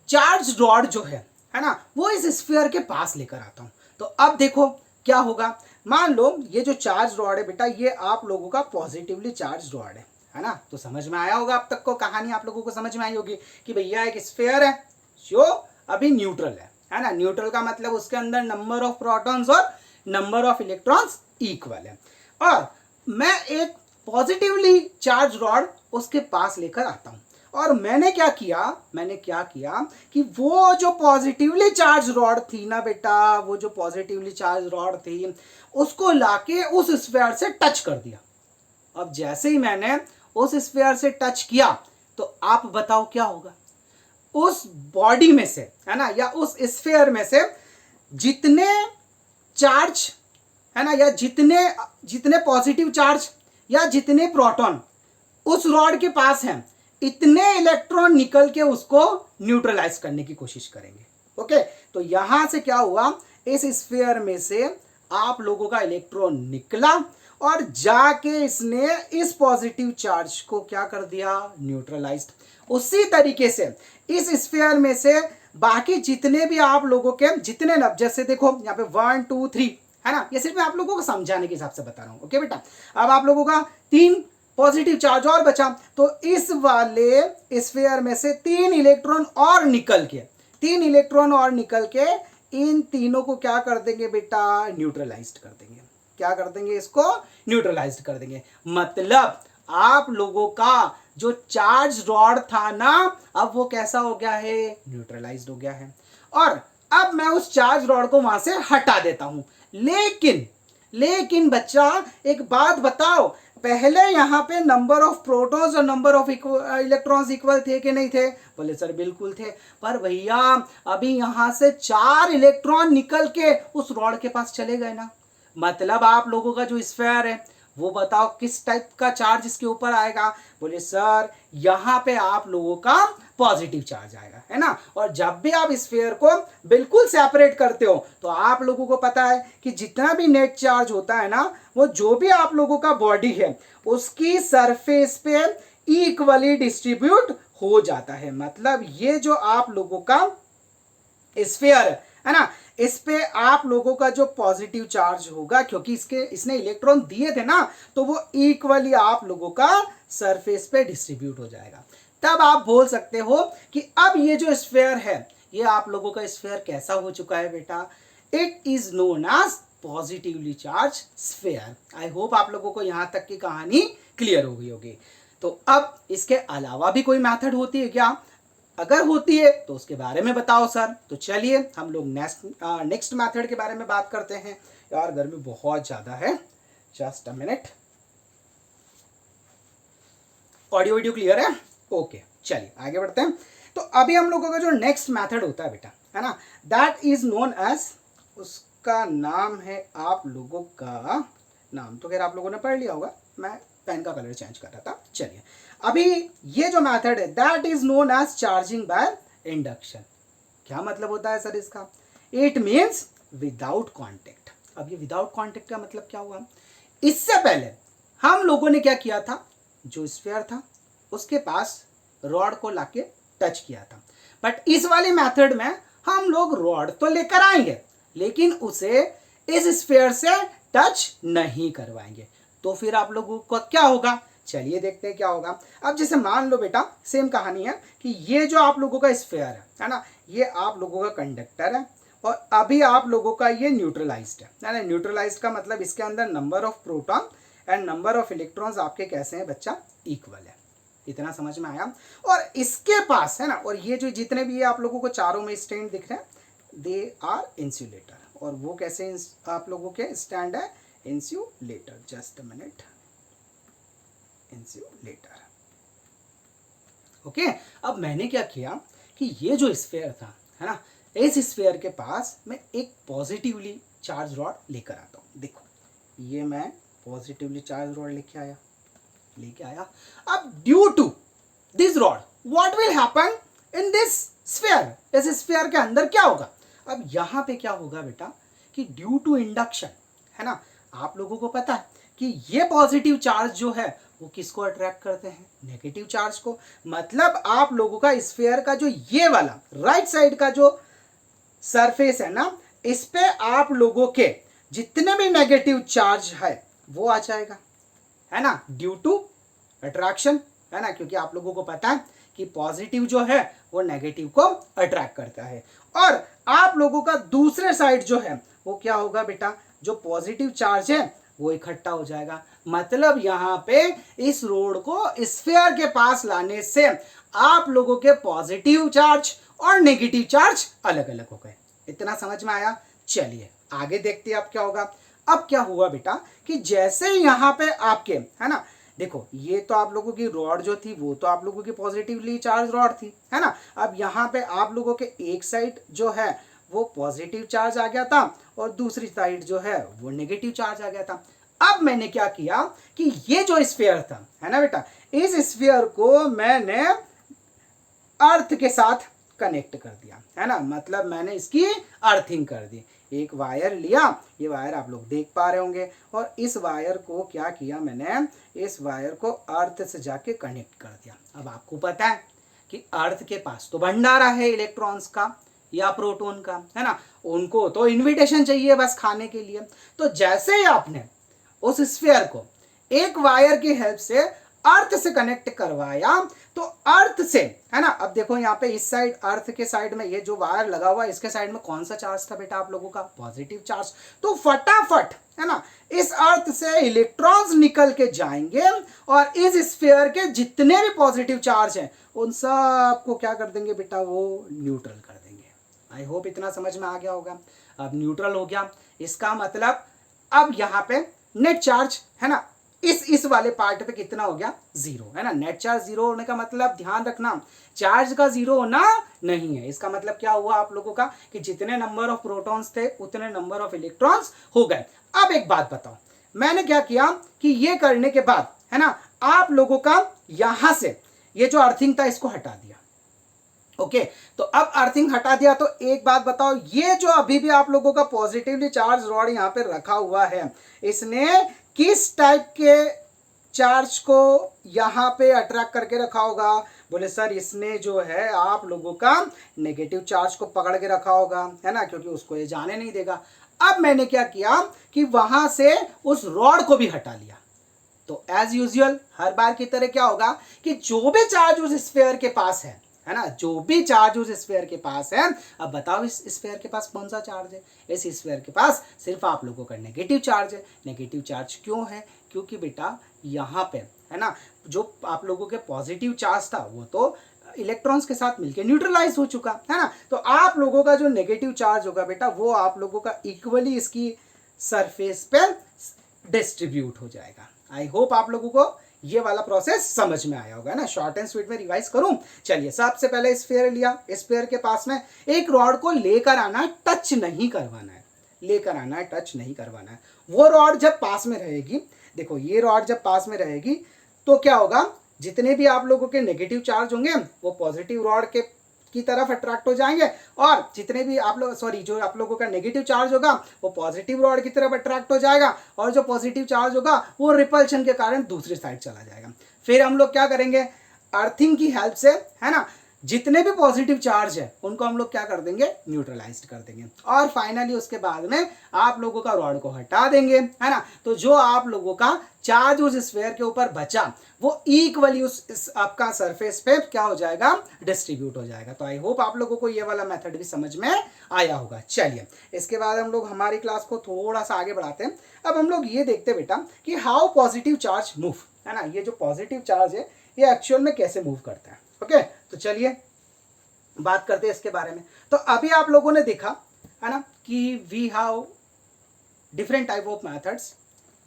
[SPEAKER 2] चार्ज रॉड जो है ना, वो इस स्फीयर के पास लेकर आता हूं। तो अब देखो क्या होगा, मान लो ये जो चार्ज रॉड है बेटा, ये आप लोगों का पॉजिटिवली चार्ज रॉड है ना। तो समझ में आया होगा अब तक को, कहानी आप लोगों को समझ में आई होगी कि भैया एक स्फीयर है जो अभी न्यूट्रल है ना। न्यूट्रल का मतलब उसके अंदर नंबर ऑफ प्रोटॉन्स और नंबर ऑफ इलेक्ट्रॉन्स इक्वल है। और मैं एक पॉजिटिवली चार्ज रॉड उसके पास लेकर आता हूं। और मैंने क्या किया कि वो जो पॉजिटिवली चार्ज रॉड थी ना बेटा, वो जो पॉजिटिवली चार्ज रॉड थी उसको लाके उस स्फीयर से टच कर दिया। अब जैसे ही मैंने उस स्फीयर से टच किया तो आप बताओ क्या होगा, उस बॉडी में से, है ना, या उस स्फीयर में से जितने चार्ज, है ना, या जितने पॉजिटिव चार्ज या जितने प्रोटॉन उस रॉड के पास हैं, इतने इलेक्ट्रॉन निकल के उसको न्यूट्रलाइज करने की कोशिश करेंगे। ओके, तो यहां से क्या हुआ, इस स्फीयर में से आप लोगों का इलेक्ट्रॉन निकला और जाके इसने इस पॉजिटिव चार्ज को क्या कर दिया, न्यूट्रलाइज्ड। उसी तरीके से इस स्फीयर में से बाकी जितने भी आप लोगों के जितने नब, जैसे देखो यहाँ पे 1 2 3, है ना, ये सिर्फ मैं आप लोगों को समझाने के हिसाब से बता रहा हूं। ओके बेटा, अब आप लोगों का 3 पॉजिटिव चार्ज और बचा, तो इस वाले स्फीयर में से 3 इलेक्ट्रॉन और निकल के इन तीनों को क्या कर देंगे बेटा, न्यूट्रलाइज्ड कर देंगे। क्या कर देंगे, इसको न्यूट्रलाइज्ड कर देंगे। मतलब आप लोगों का जो चार्ज रॉड था ना, अब वो कैसा हो गया है, न्यूट्रलाइज्ड हो गया है। और अब मैं उस चार्ज रॉड को वहां से हटा देता हूं। लेकिन बच्चा एक बात बताओ, पहले यहां पे नंबर ऑफ प्रोटॉन्स और नंबर ऑफ इलेक्ट्रॉन्स इक्वल थे कि नहीं थे? बोले सर बिल्कुल थे। पर भैया अभी यहां से 4 इलेक्ट्रॉन निकल के उस रॉड के पास चले गए ना। मतलब आप लोगों का जो स्फीयर है वो बताओ किस टाइप का चार्ज इसके ऊपर आएगा? बोले सर यहां पे आप लोगों का पॉजिटिव चार्ज आएगा, है ना। और जब भी आप स्फीयर को बिल्कुल सेपरेट करते हो तो आप लोगों को पता है कि जितना भी नेट चार्ज होता है ना, वो जो भी आप लोगों का बॉडी है उसकी सरफेस पे इक्वली डिस्ट्रीब्यूट हो जाता है। मतलब ये जो आप लोगों का स्फीयर है ना, इस पे आप लोगों का जो पॉजिटिव चार्ज होगा, क्योंकि इसने इलेक्ट्रॉन दिए थे ना, तो वो इक्वली आप लोगों का सरफेस पे डिस्ट्रीब्यूट हो जाएगा। तब आप बोल सकते हो कि अब ये जो स्फीयर है, ये आप लोगों का स्फीयर कैसा हो चुका है बेटा, it is known as positively charge sphere. I hope आप लोगों को यहां तक की कहानी क्लियर हो गई होगी। तो अब इसके अलावा भी कोई मेथड होती है क्या? अगर होती है तो उसके बारे में बताओ सर। तो चलिए हम लोग नेक्स्ट मेथड के बारे में बात करते हैं। यार गर्मी बहुत ज्यादा है, just a minute. Audio video clear है? ओके, चलिए आगे बढ़ते हैं। तो अभी हम लोगों का जो नेक्स्ट मेथड होता है बेटा, है ना, दैट इज नोन एज, उसका नाम है आप लोगों का, नाम तो खैर आप लोगों ने पढ़ लिया होगा, मैं पेन का कलर चेंज कर रहा था। चलिए अभी ये जो मेथड है that is known as charging by induction. क्या मतलब होता है सर इसका? It means without contact. अब ये विदाउट कॉन्टेक्ट का मतलब क्या हुआ? इससे पहले हम लोगों ने क्या किया था, जो स्फीयर था उसके पास रॉड को लाके टच किया था, बट इस वाली मेथड में हम लोग रॉड तो लेकर आएंगे लेकिन उसे इस स्फीयर से टच नहीं करवाएंगे। तो फिर आप लोगों को क्या होगा, चलिए देखते हैं क्या होगा। अब जैसे मान लो बेटा, सेम कहानी है कि ये जो आप लोगों का स्फीयर है ना, ये आप लोगों का कंडक्टर है और अभी आप लोगों का ये न्यूट्रलाइज्ड है ना। न्यूट्रलाइज्ड का मतलब इसके अंदर number of proton and number of electrons आपके कैसे हैं बच्चा, इक्वल है। इतना समझ में आया? और इसके पास है ना, और ये जो जितने भी आप लोगों को चारों में स्टैंड दिख रहे हैं, दे आर इंसुलेटर। और वो कैसे आप लोगों के स्टैंड है, insulator. Just a minute, insulator. Okay, अब मैंने क्या किया कि ये जो स्फीयर था, है ना, इस स्फीयर के पास मैं एक पॉजिटिवली चार्ज रॉड लेकर आता हूं। देखो ये मैं पॉजिटिवली चार्ज रॉड लेके आया। अब due to this rod what will happen in this sphere, इस स्फीयर के अंदर क्या होगा? अब यहां पे क्या होगा बेटा कि ड्यू टू इंडक्शन, है ना, आप लोगों को पता है कि ये पॉजिटिव चार्ज जो है वो किसको अट्रैक्ट करते हैं, नेगेटिव चार्ज को। मतलब आप लोगों का स्फीयर का जो ये वाला राइट साइड का जो सरफेस है ना, इस पे आप लोगों के जितने भी नेगेटिव चार्ज है वो आ जाएगा, है ना, ड्यू टू अट्रैक्शन, है ना, क्योंकि आप लोगों को पता है कि पॉजिटिव जो है वो नेगेटिव को अट्रैक्ट करता है। और आप लोगों का दूसरे साइड जो है वो क्या होगा बेटा, जो पॉजिटिव चार्ज है वो इकट्ठा हो जाएगा। मतलब यहाँ पे इस रोड को स्फीयर के पास लाने से आप लोगों के पॉजिटिव चार्ज और नेगेटिव चार्ज अलग अलग हो गए। इतना समझ में आया? चलिए आगे देखते हैं अब क्या होगा। अब क्या हुआ बेटा कि जैसे यहाँ पे आपके, है ना, देखो ये तो आप लोगों की रॉड जो थी वो तो आप लोगों की पॉजिटिवली चार्ज रॉड थी, है ना। अब यहाँ पे आप लोगों के एक साइड जो है वो पॉजिटिव चार्ज आ गया था और दूसरी साइड जो है वो नेगेटिव चार्ज आ गया था। अब मैंने क्या किया कि ये जो स्फीयर था, है ना बेटा, इस स्फीयर को मैंने अर्थ के साथ कनेक्ट कर दिया, है ना, मतलब मैंने इसकी अर्थिंग कर दी। एक वायर लिया, ये वायर आप लोग देख पा रहे होंगे, और इस वायर को क्या किया मैंने, इस वायर को अर्थ से जाके कनेक्ट कर दिया। अब आपको पता है कि अर्थ के पास तो भंडारा है इलेक्ट्रॉन्स का या प्रोटॉन का, है ना, उनको तो इनविटेशन चाहिए बस खाने के लिए। तो जैसे ही आपने उस स्फीयर को एक वायर की हेल्प से अर्थ से कनेक्ट करवाया तो अर्थ से, है ना, अब देखो यहाँ पे इस साइड अर्थ के साइड में ये जो वायर लगा हुआ है इसके साइड में कौन सा चार्ज था बेटा आप लोगों का, पॉजिटिव चार्ज। तो फटाफट, है ना, इस अर्थ से इलेक्ट्रॉन्स निकल के जाएंगे और इस स्फीयर के जितने भी पॉजिटिव चार्ज हैं उन सबको क्या कर देंगे बेटा, वो न्यूट्रल कर देंगे। आई होप इतना समझ में आ गया होगा। अब न्यूट्रल हो गया, इसका मतलब अब यहाँ पे नेट चार्ज, है ना, इस वाले पार्ट पे कितना हो गया, जीरो, है ना। नेट चार्ज जीरो होने का मतलब ध्यान रखना चार्ज का जीरो होना नहीं है। इसका मतलब क्या हुआ आप लोगों का कि जितने नंबर ऑफ प्रोटॉन्स थे उतने नंबर ऑफ इलेक्ट्रॉन्स हो गए। अब एक बात बताओ, मैंने क्या किया कि ये करने के बाद, है ना, आप लोगों का यहां से ये जो अर्थिंग था इसको हटा दिया। ओके, तो अब अर्थिंग हटा दिया तो एक बात बताओ, ये जो अभी भी आप लोगों का पॉजिटिवली चार्ज रॉड यहाँ पे रखा हुआ है, इसने किस टाइप के चार्ज को यहाँ पे अट्रैक्ट करके रखा होगा। बोले सर इसने जो है आप लोगों का नेगेटिव चार्ज को पकड़ के रखा होगा, है ना, क्योंकि उसको ये जाने नहीं देगा। अब मैंने क्या किया कि वहां से उस रॉड को भी हटा लिया। तो एज यूजुअल हर बार की तरह क्या होगा कि जो भी चार्ज उस स्फीयर के पास है ना, जो भी चार्ज उस स्फीयर के पास है, अब बताओ इस स्फीयर के पास कौन सा चार्ज है? इस स्फीयर के पास सिर्फ आप लोगों का नेगेटिव चार्ज है। नेगेटिव चार्ज क्यों है? क्योंकि बेटा यहाँ पे है ना, जो आप लोगों के पॉजिटिव चार्ज था वो तो इलेक्ट्रॉन्स के साथ मिलके न्यूट्रलाइज हो चुका है ना। तो आप लोगों का जो नेगेटिव चार्ज होगा बेटा वो आप लोगों का इक्वली इसकी सरफेस पे डिस्ट्रीब्यूट हो जाएगा। आई होप आप लोगों को ये वाला प्रोसेस समझ में आया होगा ना। शॉर्ट एंड स्वीट में रिवाइज करूं, चलिए सबसे पहले स्फीयर लिया, स्फीयर के पास में एक रॉड को लेकर आना, टच नहीं करवाना है, लेकर आना है, टच नहीं करवाना है। वो रॉड जब पास में रहेगी, देखो ये रॉड जब पास में रहेगी तो क्या होगा, जितने भी आप लोगों के नेगेटिव चार्ज होंगे वो पॉजिटिव रॉड के की तरफ अट्रैक्ट हो जाएंगे, और जितने भी आप लोग जो आप लोगों का नेगेटिव चार्ज होगा वो पॉजिटिव रॉड की तरफ अट्रैक्ट हो जाएगा, और जो पॉजिटिव चार्ज होगा वो रिपल्शन के कारण दूसरी साइड चला जाएगा। फिर हम लोग क्या करेंगे, अर्थिंग की हेल्प से, है ना, जितने भी पॉजिटिव चार्ज है उनको हम लोग क्या कर देंगे, न्यूट्रलाइज कर देंगे, और फाइनली उसके बाद में आप लोगों का रॉड को हटा देंगे, है ना। तो जो आप लोगों का चार्ज उस स्फीयर के ऊपर बचा वो इक्वली उस आपका सरफेस पे क्या हो जाएगा, डिस्ट्रीब्यूट हो जाएगा। तो आई होप आप लोगों को ये वाला मेथड भी समझ में आया होगा। चलिए इसके बाद हम लोग हमारी क्लास को थोड़ा सा आगे बढ़ाते हैं। अब हम लोग ये देखते हैं बेटा कि हाउ पॉजिटिव चार्ज मूव, है ना, ये जो पॉजिटिव चार्ज है ये एक्चुअल में कैसे मूव करता है। ओके, तो चलिए बात करते हैं इसके बारे में। तो अभी आप लोगों ने देखा है ना कि we have different type of methods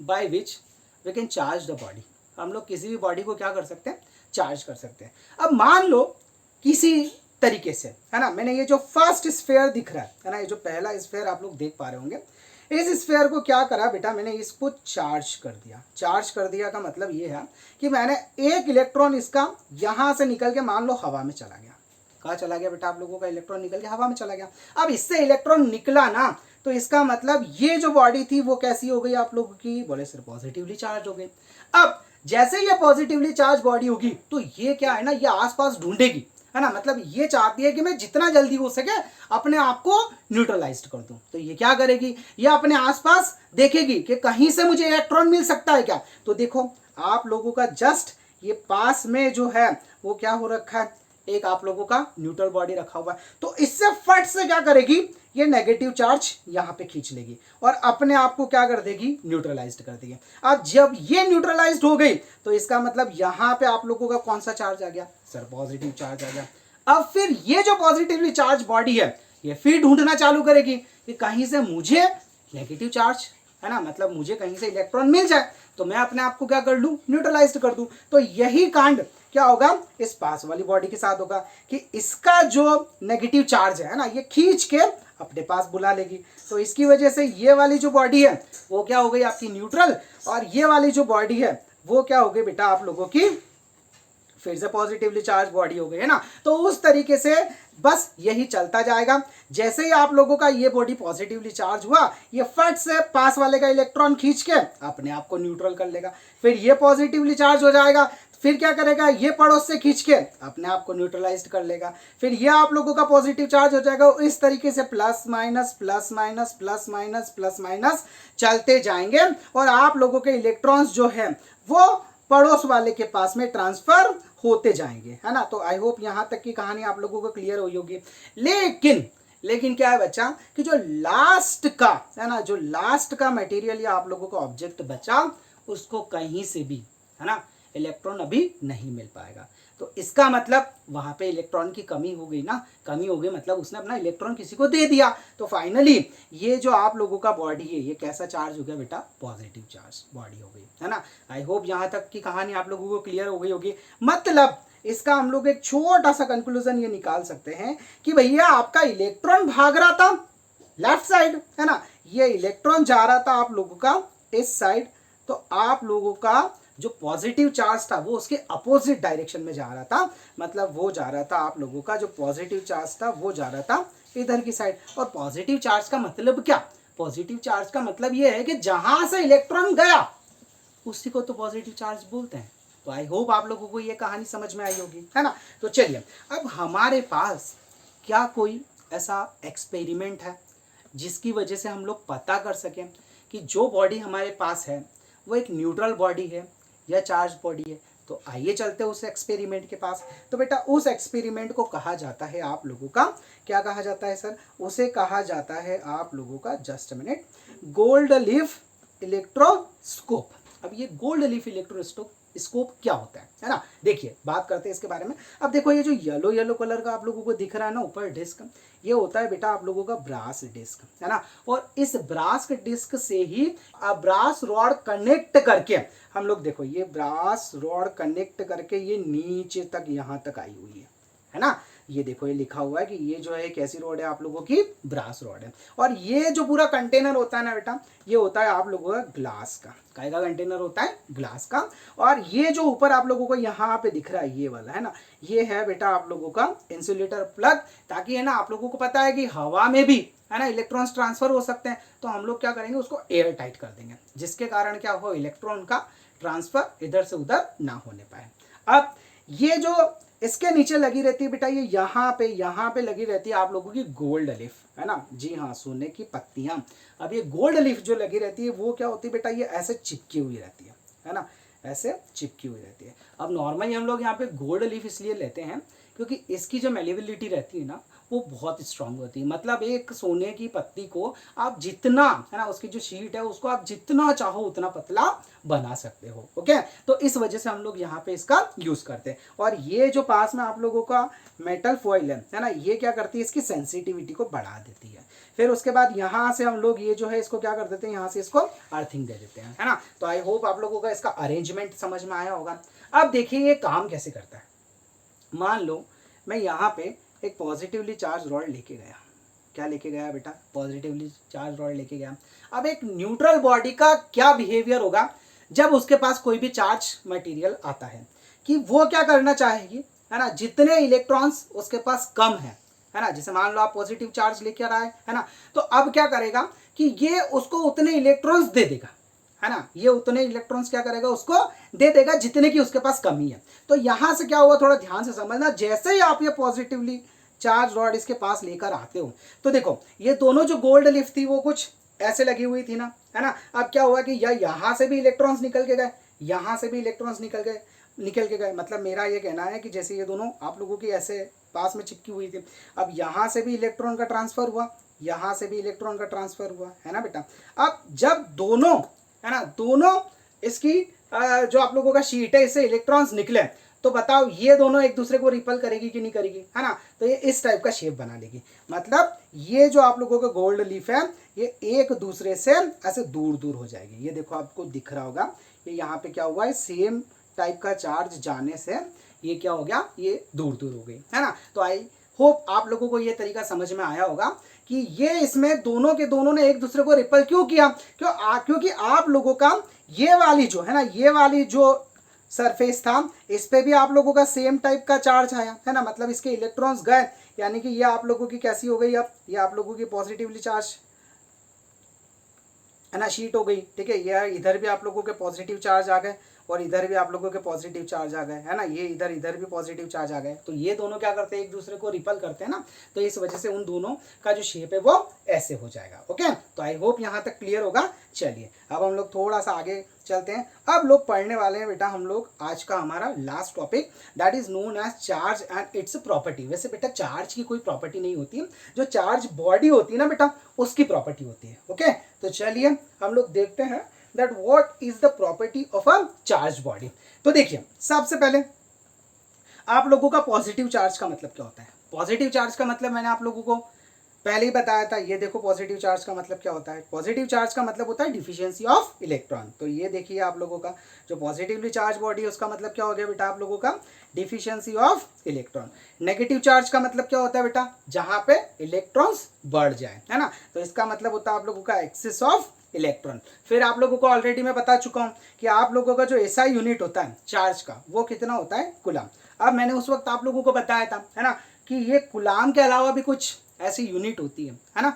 [SPEAKER 2] by which we can charge the body. हम लोग किसी भी बॉडी को क्या कर सकते हैं, चार्ज कर सकते हैं। अब मान लो किसी तरीके से, है ना, मैंने ये जो फर्स्ट स्फीयर दिख रहा है ना, ये जो पहला स्फीयर आप लोग देख पा रहे होंगे, इस स्फीयर को क्या करा बेटा, मैंने इसको चार्ज कर दिया। चार्ज कर दिया का मतलब ये है कि मैंने एक इलेक्ट्रॉन इसका यहां से निकल के मान लो हवा में चला गया। कहाँ चला गया बेटा, आप लोगों का इलेक्ट्रॉन निकल के हवा में चला गया। अब इससे इलेक्ट्रॉन निकला ना, तो इसका मतलब ये जो बॉडी थी वो कैसी हो गई आप लोगों की, बोले सर पॉजिटिवली चार्ज हो गई। अब जैसे ये पॉजिटिवली चार्ज बॉडी होगी तो ये क्या है ना, ये आसपास ढूंढेगी, है ना, मतलब ये चाहती है कि मैं जितना जल्दी हो सके अपने आप को न्यूट्रलाइज कर दूं। तो ये क्या करेगी, ये अपने आसपास देखेगी कि कहीं से मुझे इलेक्ट्रॉन मिल सकता है क्या। तो देखो आप लोगों का जस्ट ये पास में जो है वो क्या हो रखा है, एक आप लोगों का न्यूट्रल बॉडी रखा हुआ है। तो इससे फट से क्या करेगी, ये नेगेटिव चार्ज यहाँ पे खींच लेगी और अपने आप को क्या कर देगी, न्यूट्रलाइज्ड कर देगी। अब जब ये न्यूट्रलाइज्ड हो गई तो इसका मतलब यहाँ पे आप लोगों का कौन सा चार्ज आ गया, सर पॉजिटिव चार्ज आ गया। अब फिर ये जो पॉजिटिवली चार्ज बॉडी है ये फिर ढूंढना चालू करेगी कि कहीं से मुझे नेगेटिव चार्ज, है ना, मतलब मुझे कहीं से इलेक्ट्रॉन मिल जाए तो मैं अपने आप को क्या कर लूँ, न्यूट्रलाइज्ड कर दूँ। तो यही कांड क्या होगा इस पास वाली बॉडी के साथ होगा कि इसका जो नेगेटिव चार्ज है ना, ये खींच के अपने पास बुला लेगी। तो इसकी वजह से ये वाली जो बॉडी है वो क्या हो गई आपकी न्यूट्रल, और ये वाली जो बॉडी है वो क्या हो गई बेटा आप लोगों की फिर से पॉजिटिवली चार्ज बॉडी हो गई, है ना। तो उस तरीके से बस यही चलता जाएगा। जैसे ही आप लोगों का ये बॉडी पॉजिटिवली चार्ज हुआ, ये फट से पास वाले का इलेक्ट्रॉन खींच के अपने आप को न्यूट्रल कर लेगा। फिर ये पॉजिटिवली चार्ज हो जाएगा, फिर क्या करेगा, ये पड़ोस से खींच के अपने आप को न्यूट्रलाइज्ड कर लेगा। फिर ये आप लोगों का पॉजिटिव चार्ज हो जाएगा। इस तरीके से plus minus plus minus plus minus plus minus चलते जाएंगे और आप लोगों के इलेक्ट्रॉन्स जो है वो पड़ोस वाले के पास में ट्रांसफर होते जाएंगे, है ना। तो आई होप यहाँ तक की कहानी आप लोगों को क्लियर हुई होगी। लेकिन क्या है बच्चा कि जो लास्ट का, है ना, जो लास्ट का मटेरियल या आप लोगों का ऑब्जेक्ट बचा उसको कहीं से भी, है ना, इलेक्ट्रॉन अभी नहीं मिल पाएगा। तो इसका मतलब वहां पे इलेक्ट्रॉन की कमी हो गई ना, कमी हो गई मतलब उसने अपना इलेक्ट्रॉन किसी को दे दिया। तो फाइनली ये जो आप लोगों का बॉडी है ये कैसा चार्ज हो गया बेटा, पॉजिटिव चार्ज बॉडी हो गई, है ना। आई होप यहाँ तक की कहानी आप लोगों को क्लियर हो गई होगी। मतलब इसका हम लोग एक छोटा सा कंक्लूजन ये निकाल सकते हैं कि भैया आपका इलेक्ट्रॉन भाग रहा था लेफ्ट साइड, है ना, ये इलेक्ट्रॉन जा रहा था आप लोगों का इस साइड। तो आप लोगों का जो पॉजिटिव चार्ज था वो उसके अपोजिट डायरेक्शन में जा रहा था, मतलब वो जा रहा था आप लोगों का जो पॉजिटिव चार्ज था वो जा रहा था इधर की साइड। और पॉजिटिव चार्ज का मतलब क्या, पॉजिटिव चार्ज का मतलब ये है कि जहां से इलेक्ट्रॉन गया उसी को तो पॉजिटिव चार्ज बोलते हैं। तो आई होप आप लोगों को ये कहानी समझ में आई होगी, है ना। तो चलिए, अब हमारे पास क्या कोई ऐसा एक्सपेरिमेंट है जिसकी वजह से हम लोग पता कर सकें कि जो बॉडी हमारे पास है वो एक न्यूट्रल बॉडी है या चार्ज बॉडी है। तो आइए चलते हैं उस एक्सपेरिमेंट के पास। तो बेटा उस एक्सपेरिमेंट को कहा जाता है आप लोगों का, क्या कहा जाता है सर? उसे कहा जाता है आप लोगों का, just a minute, gold leaf electroscope. अब ये गोल्ड लीफ इलेक्ट्रोस्कोप क्या होता है ना। देखिए बात करते हैं इसके बारे में। अब देखो ये जो येलो येलो कलर का आप लोगों को दिख रहा है ना ऊपर डिस्क, ये होता है बेटा आप लोगों का ब्रास डिस्क, है ना। और इस ब्रास डिस्क से ही ब्रास रॉड कनेक्ट करके हम लोग, देखो ये ब्रास रॉड कनेक्ट करके ये नीचे तक यहाँ तक आई हुई है ना। ये देखो ये लिखा हुआ है कि ये जो है कैसी रॉड है आप लोगों की, ब्रास रॉड है। और ये जो पूरा कंटेनर होता है ना बेटा, ये होता है आप लोगों का ग्लास का। काय का कंटेनर होता है? ग्लास का। और ये जो ऊपर आप लोगों को यहाँ पे दिख रहा है ये वाला, है ना, ये है बेटा आप लोगों का इंसुलेटर प्लग। ताकि है ना आप लोगों को पता है कि हवा में भी है ना इलेक्ट्रॉन्स ट्रांसफर हो सकते हैं, तो हम लोग क्या करेंगे उसको एयर टाइट कर देंगे, जिसके कारण क्या हो, इलेक्ट्रॉन का ट्रांसफर इधर से उधर ना होने पाए। अब ये जो इसके नीचे लगी रहती है बेटा, ये यहाँ पे लगी रहती है आप लोगों की गोल्ड लीफ, है ना। जी हाँ, सोने की पत्तियां। अब ये गोल्ड लीफ जो लगी रहती है वो क्या होती है बेटा, ये ऐसे चिपकी हुई रहती है ना, ऐसे चिपकी हुई रहती है। अब नॉर्मली हम लोग यहाँ पे गोल्ड लीफ इसलिए लेते हैं क्योंकि इसकी जो मेलेबिलिटी रहती है ना वो बहुत स्ट्रांग होती है। मतलब एक सोने की पत्ती को आप जितना, है ना, उसकी जो शीट है उसको आप जितना चाहो उतना पतला बना सकते हो। ओके, तो इस वजह से हम लोग यहाँ पे इसका यूज करते हैं। और ये जो पास में आप लोगों का मेटल फॉइल है ना, ये क्या करती है, इसकी सेंसिटिविटी को बढ़ा देती है। फिर उसके बाद यहाँ से हम लोग ये जो है इसको क्या कर देते हैं, यहाँ से इसको अर्थिंग दे देते हैं, है ना। तो आई होप आप लोगों का इसका अरेंजमेंट समझ में आया होगा। अब देखिए ये काम कैसे करता है। मान लो मैं यहाँ पे एक पॉजिटिवली चार्ज रॉड लेके गया। क्या लेके गया बेटा? पॉजिटिवली चार्ज रॉड लेके गया। अब एक न्यूट्रल बॉडी का क्या बिहेवियर होगा जब उसके पास कोई भी चार्ज मटेरियल आता है, कि वो क्या करना चाहेगी, है ना, जितने इलेक्ट्रॉन्स उसके पास कम है ना, जैसे मान लो आप पॉजिटिव चार्ज लेके आ रहा है ना, तो अब क्या करेगा कि ये उसको उतने इलेक्ट्रॉन्स दे देगा, है ना, ये उतने इलेक्ट्रॉन्स क्या करेगा, उसको दे देगा जितने की उसके पास कमी है। तो यहां से क्या हुआ, थोड़ा ध्यान से समझना। जैसे ही आप ये पॉजिटिवली चार्ज रॉड इसके पास लेकर आते हो, तो देखो ये दोनों जो गोल्ड लीफ थी वो कुछ ऐसे लगी हुई थी ना, है ना। अब क्या हुआ कि यहां से भी इलेक्ट्रॉन्स निकल के गए, यहां से भी इलेक्ट्रॉन्स निकल के गए। मतलब मेरा ये कहना है कि जैसे ये दोनों आप लोगों की ऐसे पास में चिपकी हुई थी, अब यहाँ से भी इलेक्ट्रॉन का ट्रांसफर हुआ, यहाँ से भी इलेक्ट्रॉन का ट्रांसफर हुआ, है ना बेटा। अब जब दोनों, है ना, दोनों इसकी जो आप लोगों का शीट है इससे इलेक्ट्रॉन्स निकले, तो बताओ ये दोनों एक दूसरे को रिपल करेगी कि नहीं करेगी, है ना। तो ये इस टाइप का शेप बना लेगी। मतलब ये जो आप लोगों का गोल्ड लीफ है ये एक दूसरे से ऐसे दूर दूर हो जाएगी। ये देखो आपको दिख रहा होगा, ये यहाँ पे क्या हुआ है, सेम टाइप का चार्ज जाने से ये क्या हो गया, ये दूर दूर हो गई, है ना। तो आई होप आप लोगों को ये तरीका समझ में आया होगा कि ये इसमें दोनों के दोनों ने एक दूसरे को रिपल क्यों किया, क्योंकि आप लोगों का ये वाली जो है ना, ये वाली जो सरफेस था इस पे भी आप लोगों का सेम टाइप का चार्ज आया, है ना। मतलब इसके इलेक्ट्रॉन्स गए, यानी कि ये आप लोगों की कैसी हो गई, अब ये आप लोगों की पॉजिटिवली चार्ज, है ना, शीट हो गई, ठीक है। ये इधर भी आप लोगों के पॉजिटिव चार्ज आ गए और इधर भी आप लोगों के पॉजिटिव चार्ज आ गए, है ना। ये इधर भी पॉजिटिव चार्ज आ गए, तो ये दोनों क्या करते हैं, एक दूसरे को रिपल करते हैं ना। तो इस वजह से उन दोनों का जो शेप है वो ऐसे हो जाएगा। ओके, तो आई होप यहाँ तक क्लियर होगा। चलिए अब हम लोग थोड़ा सा आगे चलते हैं। अब लोग पढ़ने वाले हैं बेटा हम लोग आज का हमारा last topic, that is known as charge and its property. वैसे बेटा चार्ज की कोई प्रॉपर्टी नहीं होती है, जो चार्ज बॉडी होती है ना बेटा उसकी प्रॉपर्टी होती है। ओके, तो चलिए हम लोग देखते हैं that what is the property of a charged body। तो देखिए सबसे पहले आप लोगों का पॉजिटिव चार्ज का मतलब क्या होता है। पॉजिटिव चार्ज का मतलब मैंने आप लोगों को पहले ही बताया था। ये देखो पॉजिटिव चार्ज का मतलब क्या होता है। पॉजिटिव चार्ज का मतलब होता है डिफिशियंसी ऑफ इलेक्ट्रॉन। तो ये देखिए आप लोगों का जो पॉजिटिवली चार्ज बॉडी है उसका मतलब क्या हो गया बेटा, आप लोगों का deficiency of electron. Negative charge का मतलब क्या होता है बेटा, जहां पे इलेक्ट्रॉन्स बढ़ जाए, है ना। तो इसका मतलब होता है आप लोगों का एक्सेस ऑफ इलेक्ट्रॉन। फिर आप लोगों को ऑलरेडी मैं बता चुका हूं कि आप लोगों का जो एसआई यूनिट होता है चार्ज का वो कितना होता है, कूलम। अब मैंने उस वक्त आप लोगों को बताया था, है ना, कि ये कूलम के अलावा भी कुछ ऐसी यूनिट होती है ना,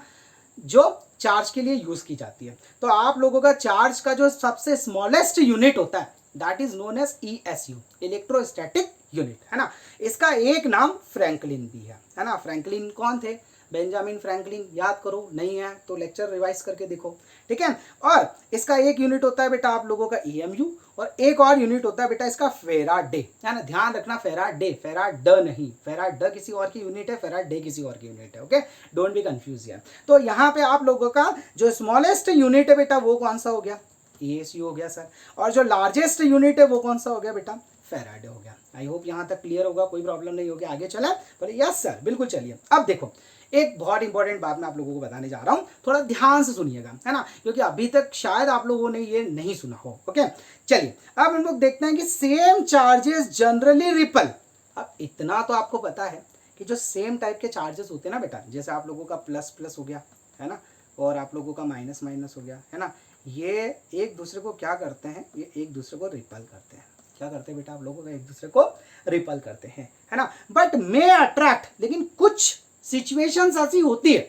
[SPEAKER 2] जो चार्ज के लिए यूज की जाती है। तो आप लोगों का चार्ज का जो सबसे स्मॉलेस्ट यूनिट होता है that is known as ESU, electrostatic unit, है ना। इसका एक नाम फ्रैंकलिन भी है ना। फ्रैंकलिन कौन थे? Benjamin Franklin. याद करो, नहीं है तो लेक्चर रिवाइज करके देखो, ठीक है। और इसका एक यूनिट होता है बेटा आप लोगों का EMU, और एक और यूनिट होता है बेटा इसका फेराडे, है ना। ध्यान रखना, फेराडे, फेराड नहीं, फेराड किसी और की यूनिट है, फेराडे किसी और की यूनिट है, ओके, डोंट बी कंफ्यूज यार। तो यहाँ पे आप लोगों का जो स्मॉलेस्ट यूनिट है बेटा वो कौन सा हो गया? ESU हो गया सर। और जो लार्जेस्ट यूनिट है वो कौन सा हो गया बेटा? फेराडे हो गया। आई होप यहाँ तक क्लियर होगा, कोई प्रॉब्लम नहीं होगी। आगे चले? बोले यस सर, बिल्कुल चलिए। अब देखो, एक बहुत इंपॉर्टेंट बात मैं आप लोगों को बताने जा रहा हूं, थोड़ा ध्यान से सुनिएगा, है ना, क्योंकि अभी तक शायद आप लोगों ने ये नहीं सुना हो, ओके। चलिए अब हम लोग देखते हैं कि सेम चार्जेस जनरली रिपल। अब इतना तो आपको पता है कि जो सेम टाइप के चार्जेस होते हैं ना बेटा, जैसे आप लोगों का प्लस प्लस हो गया, है ना, और आप लोगों का माइनस माइनस हो गया, है ना, ये एक दूसरे को क्या करते हैं? ये एक दूसरे को रिपल करते हैं। क्या करते हैं बेटा आप लोगों का? एक दूसरे को रिपल करते हैं, है ना, बट मे अट्रैक्ट। लेकिन कुछ सिचुएशंस ऐसी होती है,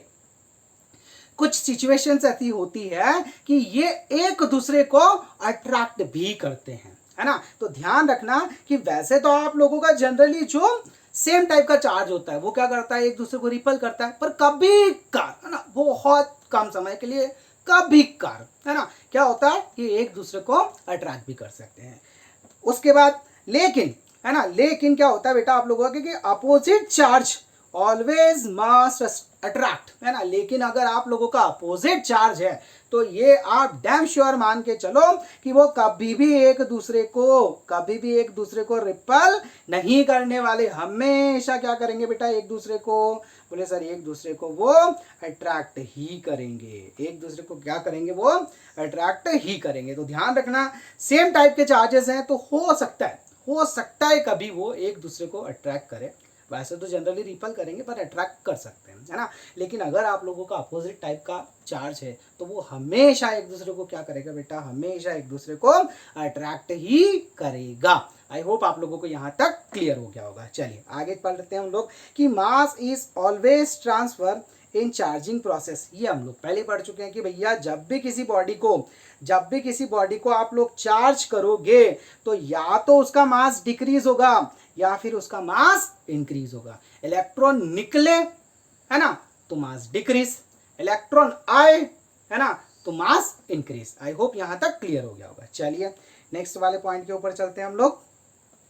[SPEAKER 2] कुछ सिचुएशंस ऐसी होती है कि ये एक दूसरे को अट्रैक्ट भी करते हैं, है ना। तो ध्यान रखना कि वैसे तो आप लोगों का जनरली जो सेम टाइप का चार्ज होता है वो क्या करता है? एक दूसरे को रिपल करता है, पर कभी कभार, है ना, बहुत कम समय के लिए, कभी कभार, है ना, क्या होता है कि एक दूसरे को अट्रैक्ट भी कर सकते हैं। उसके बाद लेकिन, है ना, लेकिन क्या होता है बेटा आप लोगों का कि opposite charge always must attract, है ना। लेकिन अगर आप लोगों का अपोजिट चार्ज है तो ये आप डैम श्योर मान के चलो कि वो कभी भी एक दूसरे को रिपल नहीं करने वाले, हमेशा क्या करेंगे बेटा? एक दूसरे को, बोले सर एक दूसरे को वो अट्रैक्ट ही करेंगे। एक दूसरे को क्या करेंगे? वो अट्रैक्ट ही करेंगे। तो ध्यान रखना, सेम टाइप के चार्जेस हैं तो हो सकता है कभी वो एक दूसरे को अट्रैक्ट करे। वैसे तो जनरली रिपल करेंगे पर अट्रैक्ट कर सकते हैं, है ना। लेकिन अगर आप लोगों का अपोजिट टाइप का चार्ज है तो वो हमेशा एक दूसरे को क्या करेगा बेटा? हमेशा एक दूसरे को अट्रैक्ट ही करेगा। आई होप आप लोगों को यहाँ तक क्लियर हो गया होगा। चलिए आगे पढ़ते हैं हम लोग कि mass is always transfer in charging process. ये हम लोग पहले पढ़ चुके हैं कि भैया जब भी किसी बॉडी को आप लोग चार्ज करोगे तो या तो उसका मास डिक्रीज होगा या फिर उसका मास इंक्रीज होगा। इलेक्ट्रॉन निकले, है ना, तो मास डिक्रीज, इलेक्ट्रॉन आए, है ना, तो मास इंक्रीज। आई होप यहां तक क्लियर हो गया होगा। चलिए नेक्स्ट वाले पॉइंट के ऊपर चलते हैं हम लोग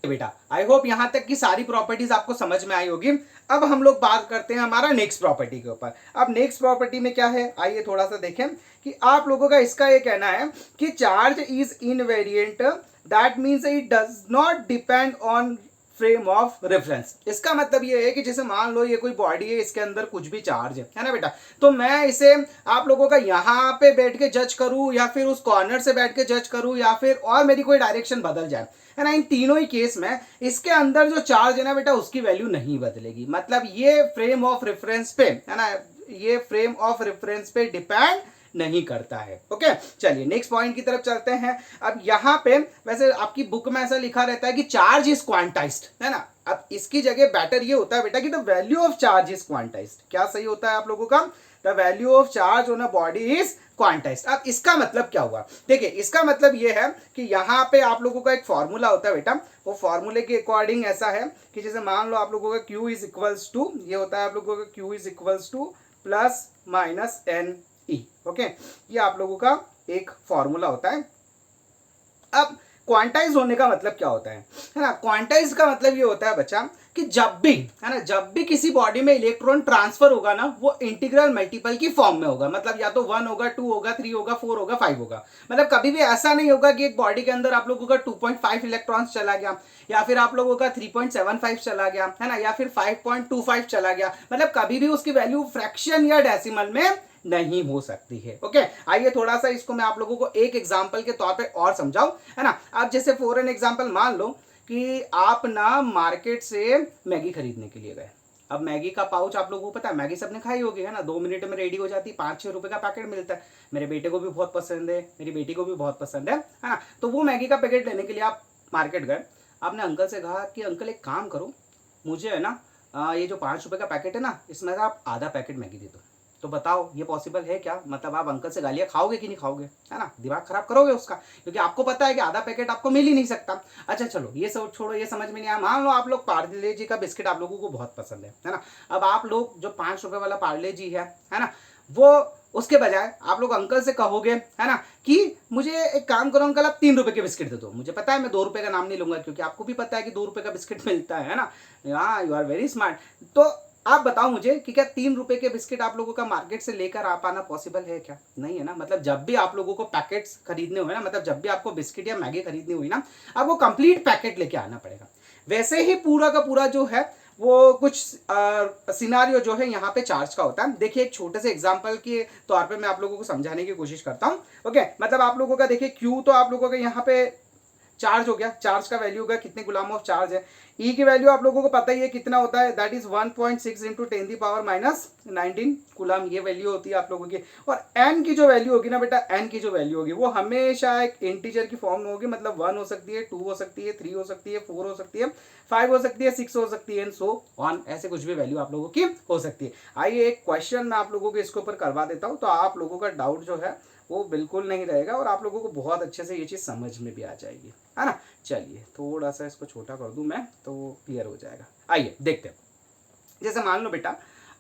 [SPEAKER 2] बेटा। आई होप यहां तक की सारी प्रॉपर्टीज आपको समझ में आई होगी। अब हम लोग बात करते हैं हमारा नेक्स्ट प्रॉपर्टी के ऊपर। अब नेक्स्ट प्रॉपर्टी में क्या है, आइए थोड़ा सा देखें कि आप लोगों का इसका ये कहना है कि charge is invariant, that means it does not depend on frame of reference. इसका मतलब ये है कि जैसे मान लो ये कोई बॉडी है, इसके अंदर कुछ भी चार्ज है ना बेटा, तो मैं इसे आप लोगों का यहाँ पे बैठ के जज करूँ या फिर उस कॉर्नर से बैठ के जज करूँ या फिर और मेरी कोई डायरेक्शन बदल जाए, है ना, इन तीनों ही केस में इसके अंदर जो चार्ज है ना बेटा उसकी वैल्यू नहीं बदलेगी। मतलब ये फ्रेम ऑफ रेफरेंस पे, है ना, ये फ्रेम ऑफ रेफरेंस पे डिपेंड नहीं करता है। ओके चलिए नेक्स्ट पॉइंट की तरफ चलते हैं। अब यहाँ पे वैसे आपकी बुक में ऐसा लिखा रहता है कि चार्ज इज क्वांटाइज्ड, है ना। अब इसकी जगह बेटर ये होता है बेटा कि the value of charge is quantized. क्या सही होता है आप लोगों का? The value of charge on a body is quantized. अब इसका मतलब क्या हुआ? देखिए इसका मतलब ये है कि यहाँ पे आप लोगों का एक फॉर्मूला होता है बेटा, वो फॉर्मूले के अकॉर्डिंग ऐसा है कि जैसे मान लो आप लोगों का Q इज इक्वल्स टू, ये होता है आप लोगों का Q is equals to plus minus n e. Okay ये आप लोगों का एक फॉर्मूला होता है। अब क्वांटाइज होने का मतलब क्या होता है ना? क्वांटाइज का मतलब ये होता है बच्चा कि जब भी, है ना, जब भी किसी बॉडी में इलेक्ट्रॉन ट्रांसफर होगा ना वो इंटीग्रल मल्टीपल की फॉर्म में होगा। मतलब या तो 1 होगा, 2 होगा, 3 होगा, 4 होगा, 5 होगा। मतलब कभी भी ऐसा नहीं होगा कि एक बॉडी के अंदर आप लोगों का 2.5 इलेक्ट्रॉन्स चला गया या फिर आप लोगों का 3.75 चला गया, है ना, या फिर 5.25 चला गया। मतलब कभी भी उसकी वैल्यू फ्रैक्शन या डेसिमल में नहीं हो सकती है। ओके आइए थोड़ा सा इसको मैं आप लोगों को एक एग्जांपल के तौर पे और समझाऊं, है ना। आप जैसे फॉर एन एग्जांपल मान लो कि आप ना मार्केट से मैगी खरीदने के लिए गए। अब मैगी का पाउच आप लोगों को पता है, मैगी सबने खाई होगी, है ना, 2 मिनट में रेडी हो जाती है, 5-6 रुपए का पैकेट मिलता है। मेरे बेटे को भी बहुत पसंद है, मेरी बेटी को भी बहुत पसंद है ना। तो वो मैगी का पैकेट लेने के लिए आप मार्केट गए। आपने अंकल से कहा कि अंकल एक काम करो, मुझे है ना ये जो 5 रुपए का पैकेट है ना इसमें से आप आधा पैकेट मैगी दे दो।
[SPEAKER 1] तो बताओ ये पॉसिबल है क्या? मतलब आप अंकल से गालियाँ खाओगे कि नहीं खाओगे, है ना? दिमाग खराब करोगे उसका, क्योंकि आपको पता है कि आधा पैकेट आपको मिल ही नहीं सकता। अच्छा चलो ये सब छोड़ो, ये समझ में नहीं आया। मान लो आप लोग पार्ले जी का बिस्किट आप लोगों को बहुत पसंद है ना? अब आप लोग जो 5 रुपए वाला पार्ले जी है ना, वो उसके बजाय आप लोग अंकल से कहोगे, है ना, कि मुझे एक काम करो अंकल, आप 3 रुपए के बिस्किट दे दो। मुझे पता है मैं 2 रुपए का नाम नहीं लूंगा, क्योंकि आपको भी पता है कि 2 रुपए का बिस्किट मिलता है ना? हाँ, यू आर वेरी स्मार्ट। तो आप बताओ मुझे कि क्या 3 रुपए के बिस्किट आप लोगों का मार्केट से लेकर आ पाना पॉसिबल है क्या? नहीं है ना? मतलब जब भी आप लोगों को पैकेट्स खरीदने हुए ना, मतलब जब भी आपको बिस्किट या मैगी खरीदनी हुई ना, आपको कंप्लीट पैकेट लेके आना पड़ेगा। वैसे ही पूरा का पूरा जो है वो कुछ सिनारियो जो है यहाँ पे चार्ज का होता है। देखिए एक छोटे से एग्जांपल के तौर पे मैं आप लोगों को समझाने की कोशिश करता हूँ। ओके, मतलब आप लोगों का देखिए क्यू तो आप लोगों का यहाँ पे चार्ज हो गया, चार्ज का वैल्यू हो गया कितने गुलाम ऑफ चार्ज है। ई की वैल्यू आप लोगों को पता ही है कितना होता है, that is 1.6 into 10 the power minus 19 गुलाम, ये वैल्यू होती है आप लोगों की। और एन की जो वैल्यू होगी ना बेटा, एन की जो वैल्यू होगी वो हमेशा एक इंटीजर की फॉर्म में होगी। मतलब 1 हो सकती है, 2 हो सकती है, 3 हो सकती है, 4 हो सकती है, 5 हो सकती है, 6 हो सकती है, एंड सो ऑन, ऐसे कुछ भी वैल्यू आप लोगों की हो सकती है। आइए एक क्वेश्चन मैं आप लोगों को इसके ऊपर करवा देता हूँ, तो आप लोगों का डाउट जो है वो बिल्कुल नहीं रहेगा और आप लोगों को बहुत अच्छे से ये चीज़ समझ में भी आ जाएगी, है ना? चलिए थोड़ा सा इसको छोटा कर दूं मैं तो क्लियर हो जाएगा। आइए देखते हैं। जैसे मान लो बेटा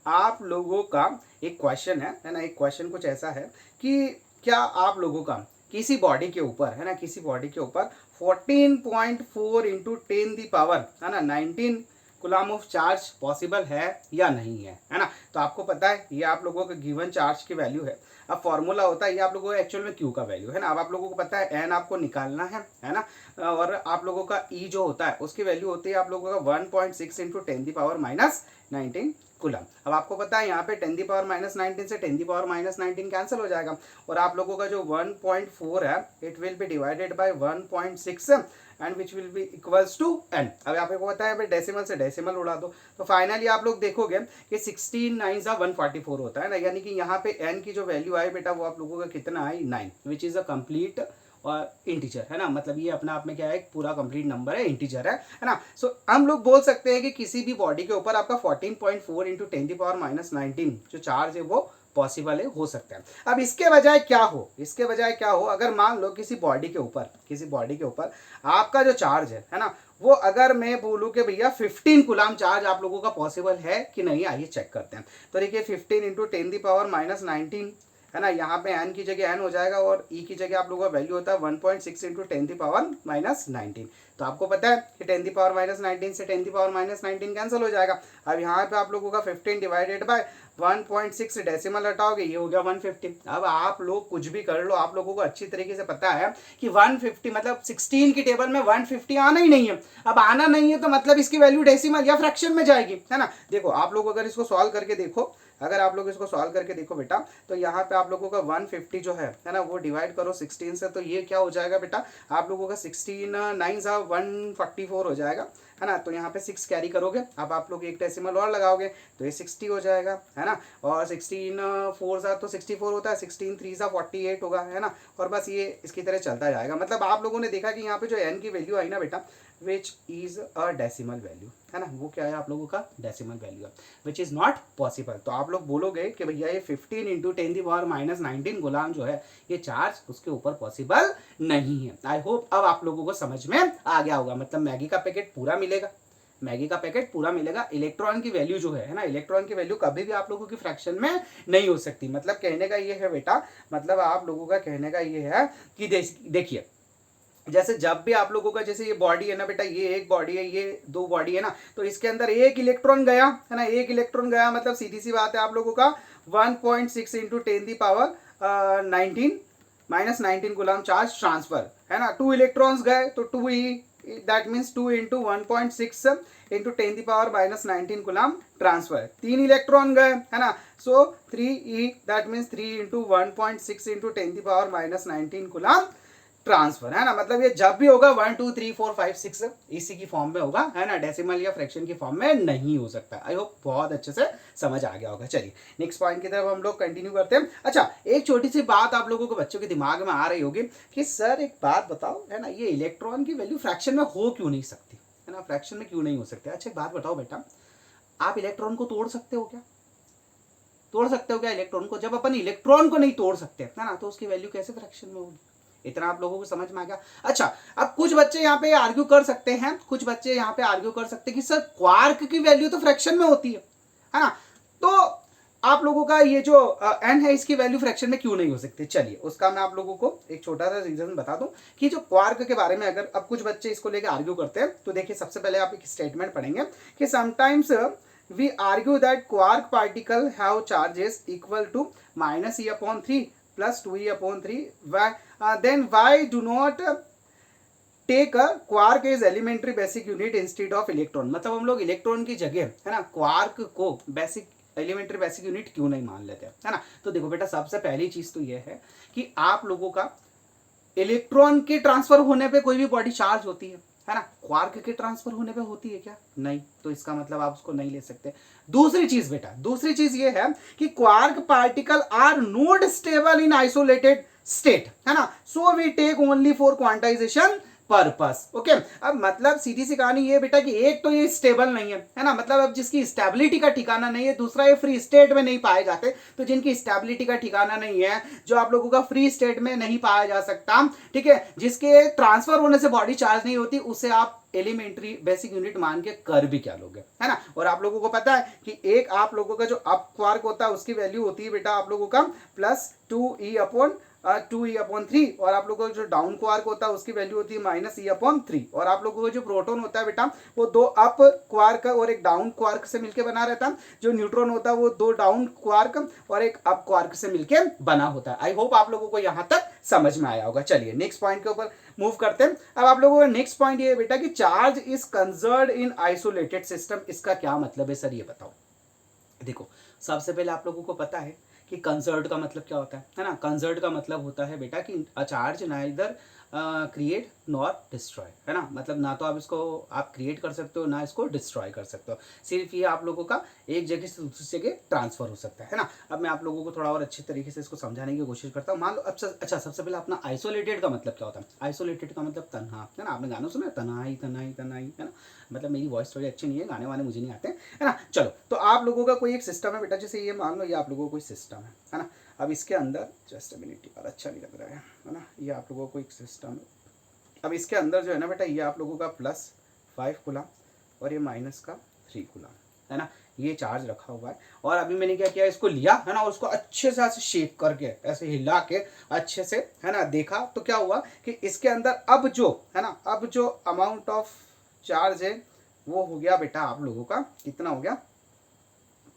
[SPEAKER 1] आप लोगों का एक क्वेश्चन है ना, एक क्वेश्चन कुछ ऐसा है कि क्या आप लोगों का किसी बॉडी के ऊपर, है ना, किसी बॉडी के ऊपर 14.4 इंटू 10 दी पावर, है ना, 19 कुलाम ऑफ चार्ज पॉसिबल है या नहीं है ना? तो आपको पता है ये आप लोगों का गिवन चार्ज की वैल्यू है। अब फॉर्मूला होता है ये आप लोगों को एक्चुअल में क्यू का वैल्यू है ना। अब आप लोगों को पता है एन आपको निकालना है ना, और आप लोगों का ई जो होता है उसकी वैल्यू होती है आप लोगों का 1.6 into 10 the power minus 19 coulomb. अब आपको पता है यहाँ पे 10 दी पावर माइनस 19 से 10 दी पावर माइनस 19 कैंसिल हो जाएगा, और आप लोगों का जो 1.4 है it will be divided by 1.6 and which will be equals to n. अब यहाँ पे पता है डेसिमल से डेसिमल उड़ा दो, तो फाइनली आप लोग देखोगे कि 16 9 सा 144 होता है ना, यानी कि यहाँ पे एन की जो वैल्यू आई बेटा वो आप लोगों का कितना आई 9, विच इज अ कंप्लीट और इंटीजर, है ना। मतलब ये अपने आप में क्या है, एक पूरा कंप्लीट नंबर है, इंटीजर है ना। सो हम लोग बोल सकते हैं कि किसी भी बॉडी के ऊपर आपका 14.4 इंटू 10 की पावर माइनस 19 जो चार्ज है वो पॉसिबल है, हो सकता है। अब इसके बजाय क्या हो, इसके बजाय क्या हो, अगर मान लो किसी बॉडी के ऊपर, किसी बॉडी के ऊपर आपका जो चार्ज है ना, वो अगर मैं बोलूँ कि भैया 15 कुलाम चार्ज आप लोगों का पॉसिबल है कि नहीं, आइए चेक करते हैं। तो देखिए 15 इंटू 10 दी पावर माइनस 19, है ना, यहाँ पे एन की जगह एन हो जाएगा और ई की जगह आप लोगों का वैल्यू होता है 1.6 इंटू 10 दी पावर माइनस 19। तो आपको पता है कि 10 दी पावर माइनस 19 से 10 दी पावर माइनस 19 कैंसिल हो जाएगा। अब यहाँ पे आप लोगों का 15 डिवाइडेड बाय 1.6 डेसिमल हटाओगे, ये हो गया 150। अब आप लोग कुछ भी कर लो, आप लोगों को अच्छी तरीके से पता है कि 150 मतलब 16 की टेबल में 150 आना ही नहीं है। अब आना नहीं है तो मतलब इसकी वैल्यू डेसिमल या फ्रैक्शन में जाएगी, है ना। देखो आप लोग अगर इसको सॉल्व करके देखो, अगर आप लोग इसको सॉल्व करके देखो बेटा, तो यहाँ पे आप लोगों का 150 जो है ना, वो डिवाइड करो 16 से, तो ये क्या हो जाएगा बेटा, आप लोगों का 16 9 सा 144 हो जाएगा, है ना। तो यहाँ पे 6 कैरी करोगे, अब आप लोग एक डेसिमल और लगाओगे तो ये 60 हो जाएगा, है ना। और 16 4 सा तो 64 होता है, 16 3 सा 48 होगा, है ना। और बस ये इसकी तरह चलता जाएगा। मतलब आप लोगों ने देखा कि यहाँ पे जो एन की वैल्यू आई ना बेटा, which is a decimal value, है ना, वो क्या है आप लोगों का डेसिमल वैल्यू है, विच इज नॉट पॉसिबल। तो आप लोग बोलोगे कि भैया ये 15 इंटू 10 दी पावर माइनस 19 गुलाम जो है ये चार्ज उसके ऊपर पॉसिबल नहीं है। आई होप अब आप लोगों को समझ में आ गया होगा। मतलब मैगी का पैकेट पूरा मिलेगा, मैगी का पैकेट पूरा मिलेगा। इलेक्ट्रॉन की वैल्यू जो है ना, इलेक्ट्रॉन की वैल्यू कभी भी आप लोगों की फ्रैक्शन में नहीं हो सकती। मतलब कहने का ये है बेटा, मतलब आप लोगों का कहने का ये है कि देखिए जैसे जब भी आप लोगों का, जैसे ये बॉडी है ना बेटा, ये एक बॉडी है, ये 2 बॉडी है ना, तो इसके अंदर एक इलेक्ट्रॉन गया, है ना, एक इलेक्ट्रॉन गया, मतलब सीधी सी बात है आप लोगों का 1.6 इंटू 10 दी पावर 19 माइनस 19 गुलाम चार्ज ट्रांसफर, है ना। 2 इलेक्ट्रॉन्स गए तो 2 e, that means 2 into 1.6 into 10 the power minus 19 coulomb transfer. 3 electron गए, है ना, so 3 e, that means 3 into 1.6 into 10 the power minus 19 coulomb transfer, है ना। मतलब ये जब भी होगा 1 2 3 4 5 6 इसी की फॉर्म में होगा, है ना, डेसिमल या फ्रैक्शन की फॉर्म में नहीं हो सकता। आई होप बहुत अच्छे से समझ आ गया होगा। चलिए नेक्स्ट पॉइंट की तरफ हम लोग कंटिन्यू करते हैं। अच्छा एक छोटी सी बात आप लोगों को बच्चों के दिमाग में आ रही होगी कि सर एक बात बताओ, है ना, ये इलेक्ट्रॉन की वैल्यू फ्रैक्शन में हो क्यों नहीं सकती, है ना, फ्रैक्शन में क्यों नहीं हो सकती। अच्छा एक बात बताओ बेटा, आप इलेक्ट्रॉन को तोड़ सकते हो क्या?
[SPEAKER 2] तोड़ सकते हो क्या इलेक्ट्रॉन को? जब अपन इलेक्ट्रॉन को नहीं तोड़ सकते है ना, तो उसकी वैल्यू कैसे फ्रैक्शन में होगी? इतना आप लोगों को समझ में आ गया? अच्छा, अब कुछ बच्चे यहाँ पे आर्ग्यू कर सकते हैं, कुछ बच्चे यहाँ पे आर्ग्यू कर सकते हैं कि सर क्वार्क की वैल्यू तो फ्रैक्शन में होती है ना, तो आप लोगों का ये जो n है इसकी वैल्यू फ्रैक्शन में क्यों नहीं हो सकती? चलिए उसका मैं आप लोगों को एक छोटा सा रीजन बता दूं कि जो क्वार्क के बारे में अगर अब कुछ बच्चे इसको लेकर आर्ग्यू करते हैं, तो देखिए सबसे पहले आप एक स्टेटमेंट पढ़ेंगे कि sometimes we argue that quark particle have charges equal to -e/3 plus 2e/3, then why do not take a quark is elementary basic unit instead of electron? मतलब हम लोग इलेक्ट्रॉन की जगह है ना क्वार्क को बेसिक एलिमेंट्री बेसिक यूनिट क्यों नहीं मान लेते है ना? तो देखो बेटा, सबसे पहली चीज तो ये है कि आप लोगों का इलेक्ट्रॉन के ट्रांसफर होने पे कोई भी बॉडी चार्ज होती है ना? क्वार्क के ट्रांसफर होने पे होती है क्या? नहीं, तो इसका मतलब आप उसको नहीं ले सकते। दूसरी चीज बेटा, दूसरी चीज ये है कि quark particle are not stable in isolated state, है ना, so we take only for quantization purpose. Okay, अब मतलब सीधी सी कहानी ये बेटा कि एक तो ये स्टेबल नहीं है ना, मतलब अब जिसकी स्टेबिलिटी का ठिकाना नहीं है, दूसरा ये फ्री स्टेट में नहीं पाए जाते, तो जिनकी स्टेबिलिटी का ठिकाना नहीं है, जो आप लोगों का फ्री स्टेट में नहीं पाया जा सकता, ठीक है, जिसके ट्रांसफर होने से बॉडी चार्ज नहीं होती, उसे आप एलिमेंट्री बेसिक यूनिट मान के कर भी क्या लोगे, है ना? और आप लोगों को पता है कि एक आप लोगों का जो अप क्वार्क होता है उसकी वैल्यू होती है बेटा आप लोगों का +2e/3, और आप लोगों का जो डाउन क्वार्क होता है उसकी वैल्यू होती है -e/3, और आप लोगों का जो प्रोटॉन होता है बेटा वो 2 अप क्वार्क और एक डाउन क्वार्क से मिलकर बना रहता है, जो न्यूट्रॉन होता है वो 2 डाउन क्वार्क और एक अप क्वार्क से मिलकर बना होता है। आई होप आप लोगों को यहां तक समझ में आया होगा। चलिए नेक्स्ट पॉइंट के ऊपर मूव करते हैं। अब आप लोगों का नेक्स्ट पॉइंट ये है बेटा कि charge is conserved in isolated system. इसका क्या मतलब है सर, ये बताओ। देखो, सबसे पहले आप लोगों को पता है कि कंजर्व्ड का मतलब क्या होता है ना? कंजर्व्ड का मतलब होता है बेटा कि a charge neither create nor destroy, है ना, मतलब ना तो आप इसको आप क्रिएट कर सकते हो ना इसको डिस्ट्रॉय कर सकते हो, सिर्फ ये आप लोगों का एक जगह से दूसरी जगह ट्रांसफर हो सकता है ना। अब मैं आप लोगों को थोड़ा और अच्छी तरीके से इसको समझाने की कोशिश करता हूँ। मान लो अच्छा, सबसे पहले अपना आइसोलेटेड का मतलब क्या होता है? आइसोलेटेड का मतलब तन्हा, है ना, आपने गाना सुना है, तन्हाई तन्हाई तन्हाई, है ना, मतलब मेरी वॉइस थोड़ी अच्छी नहीं है, गाने वाने मुझे नहीं आते, है ना। चलो, तो आप लोगों का कोई एक सिस्टम है बेटा, जैसे ये मान लो ये आप लोगों का कोई सिस्टम है ना। अब इसके अंदर जस्ट अ मिनट यार, अच्छा नहीं लग रहा है ना, ये आप लोगों को एक सिस्टम है। अब इसके अंदर जो है ना बेटा, ये आप लोगों का +5 कूलम और ये -3 कूलम, है ना, ये चार्ज रखा हुआ है। और अभी मैंने क्या किया, इसको लिया है ना, और उसको अच्छे से ऐसे शेक करके ऐसे हिला के अच्छे से, है ना, देखा तो क्या हुआ कि इसके अंदर अब जो है ना, अब जो अमाउंट ऑफ चार्ज है वो हो गया बेटा आप लोगों का कितना हो गया,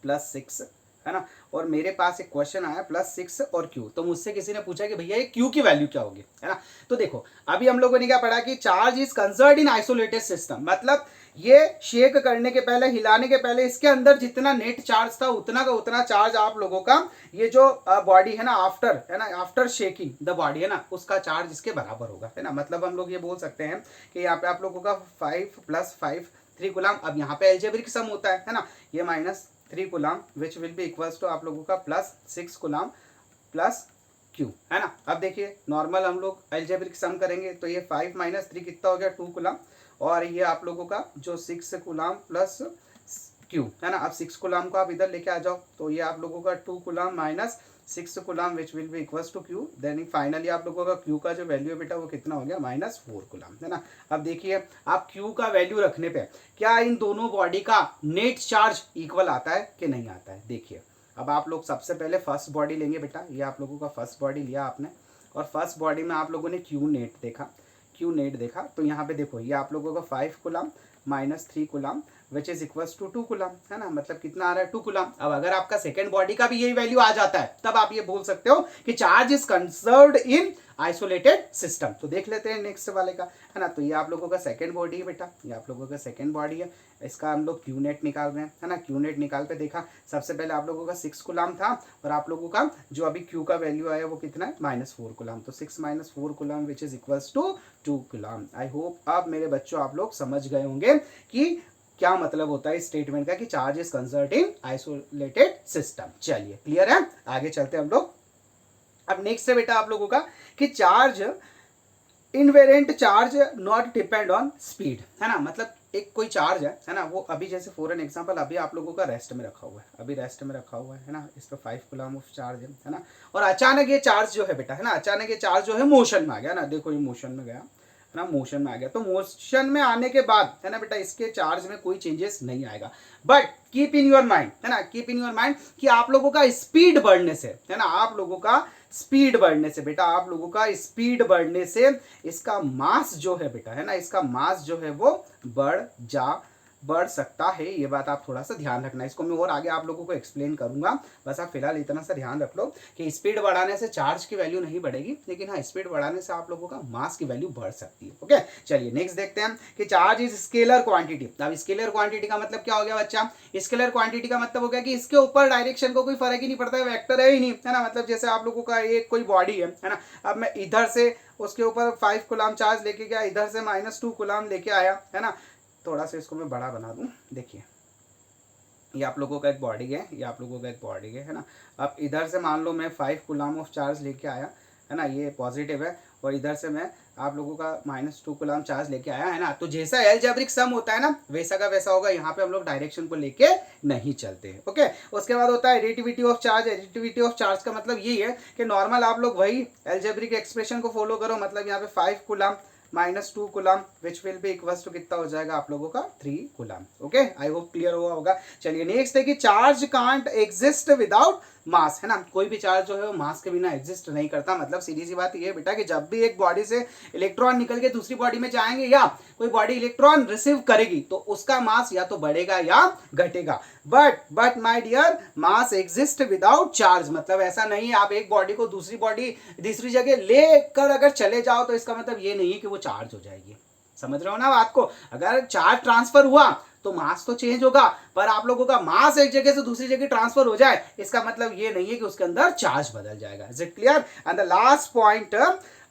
[SPEAKER 2] +6, है ना। और मेरे पास एक क्वेश्चन आया +6 और Q, तो मुझसे किसी ने पूछा कि भैया ये Q की वैल्यू क्या होगी, है ना। तो देखो, अभी हम लोगों ने क्या पढ़ा कि charge is conserved in isolated system, मतलब ये शेक करने के पहले, हिलाने के पहले इसके अंदर जितना नेट चार्ज था उतना का उतना चार्ज आप लोगों का ये जो बॉडी है ना, आफ्टर शेकिंग द बॉडी, है ना, उसका चार्ज इसके बराबर होगा, है ना। मतलब हम लोग ये बोल सकते हैं कि यहाँ पे आप लोगों का 5 + 5 3 कूलम। अब यहाँ पे एल्जेब्रिक सम होता है ना, ये -3 coulomb which will be equals to आप लोगों का +6 कूलम +Q, है ना। अब देखिए नॉर्मल हम लोग एल्जेब्रिक सम करेंगे तो ये 5 - 3 कितना हो गया, 2 कूलम, और ये आप लोगों का जो 6 कूलम +Q, है ना। अब 6 कूलम को आप इधर लेके आ जाओ, तो ये आप लोगों का 2 coulomb -6 coulomb which will be equals to Q, then finally आप लोगों का Q का जो वैल्यू है बेटा वो कितना हो गया, -4 कूलम, है ना। अब देखिए आप Q का वैल्यू रखने पे क्या इन दोनों बॉडी का नेट चार्ज इक्वल आता है कि नहीं आता है? देखिए, अब आप लोग सबसे पहले फर्स्ट बॉडी लेंगे बेटा, ये आप लोगों का फर्स्ट बॉडी लिया आपने, और फर्स्ट बॉडी में आप लोगों ने Q नेट देखा, तो यहाँ पे देखो ये आप लोगों का 5 coulomb -3 coulomb which is equals to 2 coulomb, है ना, मतलब कितना आ रहा है, 2 कूलम। अब अगर आपका सेकेंड बॉडी का भी यही वैल्यू आ जाता है, तब आप ये बोल सकते हो कि charge is conserved in isolated system. तो देख लेते हैं नेक्स्ट वाले का, है ना। तो ये आप लोगों का सेकंड बॉडी है बेटा, ये आप लोगों का सेकंड बॉडी है, इसका हम लोग Q नेट निकाल रहे हैं, है ना। Q नेट निकाल पे देखा, सबसे पहले आप लोगों का 6 कूलम था, और आप लोगों का जो अभी Q का वैल्यू आया वो कितना है, -4 कूलम, तो 6 - 4 coulomb which is equals to 2 coulomb. I hope अब मेरे बच्चों आप लोग समझ गए होंगे कि क्या मतलब होता है इस स्टेटमेंट का कि charge is conserved in isolated system. चलिए क्लियर है, आगे चलते हैं हम लोग। अब नेक्स्ट है बेटा आप लोगों का कि charge invariant charge not depend on speed, है ना, मतलब एक कोई चार्ज है ना, वो अभी जैसे फॉर एन एग्जांपल अभी आप लोगों का रेस्ट में रखा हुआ है, अभी रेस्ट में रखा हुआ है ना, इस पर 5 कूलम ऑफ चार्ज है ना, और अचानक ये चार्ज जो है बेटा, है ना, अचानक ये चार्ज जो है मोशन में आ गया ना, देखो ये मोशन में गया है ना, मोशन में आ गया, तो मोशन में आने के बाद है ना बेटा इसके चार्ज में कोई चेंजेस नहीं आएगा, but keep in your mind, है ना, कीप इन योर माइंड कि आप लोगों का स्पीड बढ़ने से, है ना, आप लोगों का स्पीड बढ़ने से बेटा, आप लोगों का स्पीड बढ़ने से इसका मास जो है बेटा, है ना, इसका मास जो है वो बढ़ सकता है। ये बात आप थोड़ा सा ध्यान रखना, इसको मैं और आगे आप लोगों को एक्सप्लेन करूंगा, बस आप फिलहाल इतना सा ध्यान रख लो कि स्पीड बढ़ाने से चार्ज की वैल्यू नहीं बढ़ेगी, लेकिन हाँ स्पीड बढ़ाने से आप लोगों का मास की वैल्यू बढ़ सकती है। ओके, चलिए नेक्स्ट देखते हैं कि चार्ज इज स्केलर क्वांटिटी। अब स्केलर क्वांटिटी का मतलब क्या हो गया बच्चा? स्केलर क्वांटिटी का मतलब हो गया कि इसके ऊपर डायरेक्शन को कोई फर्क ही नहीं पड़ता है, वेक्टर है ही नहीं, है ना, मतलब जैसे आप लोगों का एक कोई बॉडी है ना, अब मैं इधर से उसके ऊपर 5 कूलम चार्ज लेके गया, इधर से -2 कूलम लेके आया, है ना, थोड़ा सा इसको मैं बड़ा बना दूं, देखिए ये आप लोगों का एक बॉडी है, ये आप लोगों का एक बॉडी है ना, अब इधर से मान लो मैं 5 कूलम ऑफ चार्ज लेके आया, है ना, ये पॉजिटिव है, और इधर से मैं आप लोगों का -2 कूलम चार्ज लेके आया, है ना, तो जैसा अलजेब्रिक सम होता है ना वैसा का वैसा होगा, यहाँ पे हम लोग डायरेक्शन को लेके नहीं चलते हैं। ओके, उसके बाद होता है additivity of charge. Additivity of charge का मतलब यही है कि नॉर्मल आप लोग वही अलजेब्रिक एक्सप्रेशन को फॉलो करो, मतलब यहाँ पे 5 coulomb -2 coulomb which will be equals to कितना हो जाएगा आप लोगों का 3 coulomb. Okay, I hope clear हुआ होगा। चलिए नेक्स्ट है कि charge can't exist without mass, है ना, कोई भी चार्ज जो है वो मास के बिना एग्जिस्ट नहीं करता, मतलब सीधी सी बात ये है बेटा कि जब भी एक बॉडी से इलेक्ट्रॉन निकल के दूसरी बॉडी में जाएंगे या कोई बॉडी इलेक्ट्रॉन रिसीव करेगी तो उसका मास या तो बढ़ेगा या घटेगा, but my dear mass exist without charge, मतलब ऐसा नहीं है आप एक बॉडी को दूसरी बॉडी दूसरी जगह लेकर अगर चले जाओ तो इसका मतलब ये नहीं है कि वो चार्ज हो जाएगी। समझ रहे हो ना बात को? अगर चार्ज ट्रांसफर हुआ तो मास तो चेंज होगा, पर आप लोगों का मास एक जगह से दूसरी जगह ट्रांसफर हो जाए इसका मतलब ये नहीं है कि उसके अंदर चार्ज बदल जाएगा। Is it clear? And the last point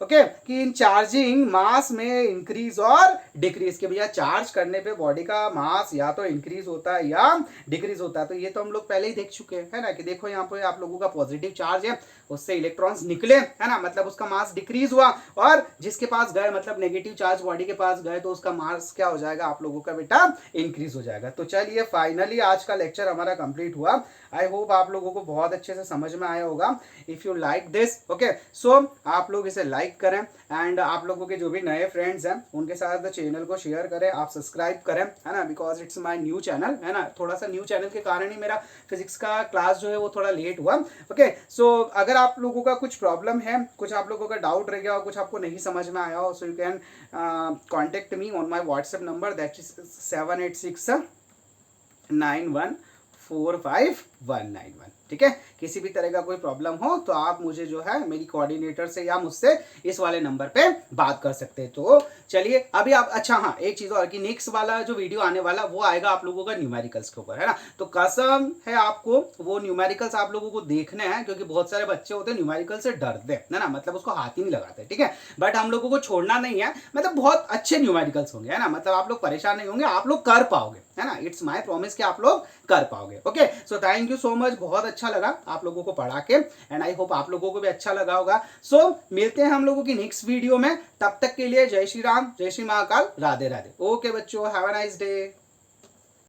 [SPEAKER 2] okay कि इन चार्जिंग मास में इंक्रीज और डिक्रीज, के भैया चार्ज करने पे बॉडी का मास या तो इंक्रीज होता है या डिक्रीज होता है, तो ये तो हम लोग पहले ही देख चुके हैं, है ना, कि देखो यहाँ पे आप लोगों का पॉजिटिव चार्ज है उससे इलेक्ट्रॉन्स निकले, है ना, मतलब उसका मास डिक्रीज हुआ, और जिसके पास गए मतलब नेगेटिव चार्ज बॉडी के पास गए तो उसका मास क्या हो जाएगा आप लोगों का बेटा? इंक्रीज हो जाएगा। तो चलिए फाइनली आज का लेक्चर हमारा कंप्लीट हुआ। आई होप आप लोगों को बहुत अच्छे से समझ में आया होगा। If you like this okay so आप लोग इसे लाइक करें, एंड आप लोगों के जो भी नए फ्रेंड्स हैं उनके साथ चैनल को शेयर करें, आप सब्सक्राइब करें, है ना, because it's my new channel, है ना, थोड़ा सा न्यू चैनल के कारण ही मेरा फिजिक्स का क्लास जो है वो थोड़ा लेट हुआ। ओके सो अगर आप लोगों का कुछ प्रॉब्लम है, कुछ आप लोगों का डाउट रह गया हो, कुछ आपको नहीं समझ में आया हो, so you can contact me on my WhatsApp number that is 786914591, ठीक है। किसी भी तरह का कोई प्रॉब्लम हो तो आप मुझे जो है मेरी कोऑर्डिनेटर से या मुझसे इस वाले नंबर पे बात कर सकते हैं। तो चलिए अभी आप अच्छा हाँ एक चीज और कि नेक्स्ट वाला जो वीडियो आने वाला वो आएगा आप लोगों का न्यूमेरिकल्स के ऊपर, है ना, तो कसम है आपको वो न्यूमेरिकल्स आप लोगों को देखने हैं, क्योंकि बहुत सारे बच्चे होते हैं न्यूमेरिकल से डरते हैं, है ना, मतलब उसको हाथ ही नहीं लगाते, ठीक है, बट हम लोगों को छोड़ना नहीं है, मतलब बहुत अच्छे न्यूमेरिकल्स होंगे, है ना, मतलब आप लोग परेशान नहीं होंगे, आप लोग कर पाओगे, है ना, इट्स माय प्रॉमिस कि आप लोग कर पाओगे। Okay so thank you so much, बहुत अच्छा लगा आप लोगों को पढ़ा के, एंड आई होप आप लोगों को भी अच्छा लगा होगा। सो मिलते हैं हम लोगों की नेक्स्ट वीडियो में, तब तक के लिए जय श्री राम, जय श्री महाकाल, राधे राधे। ओके बच्चों, हैव अ नाइस डे।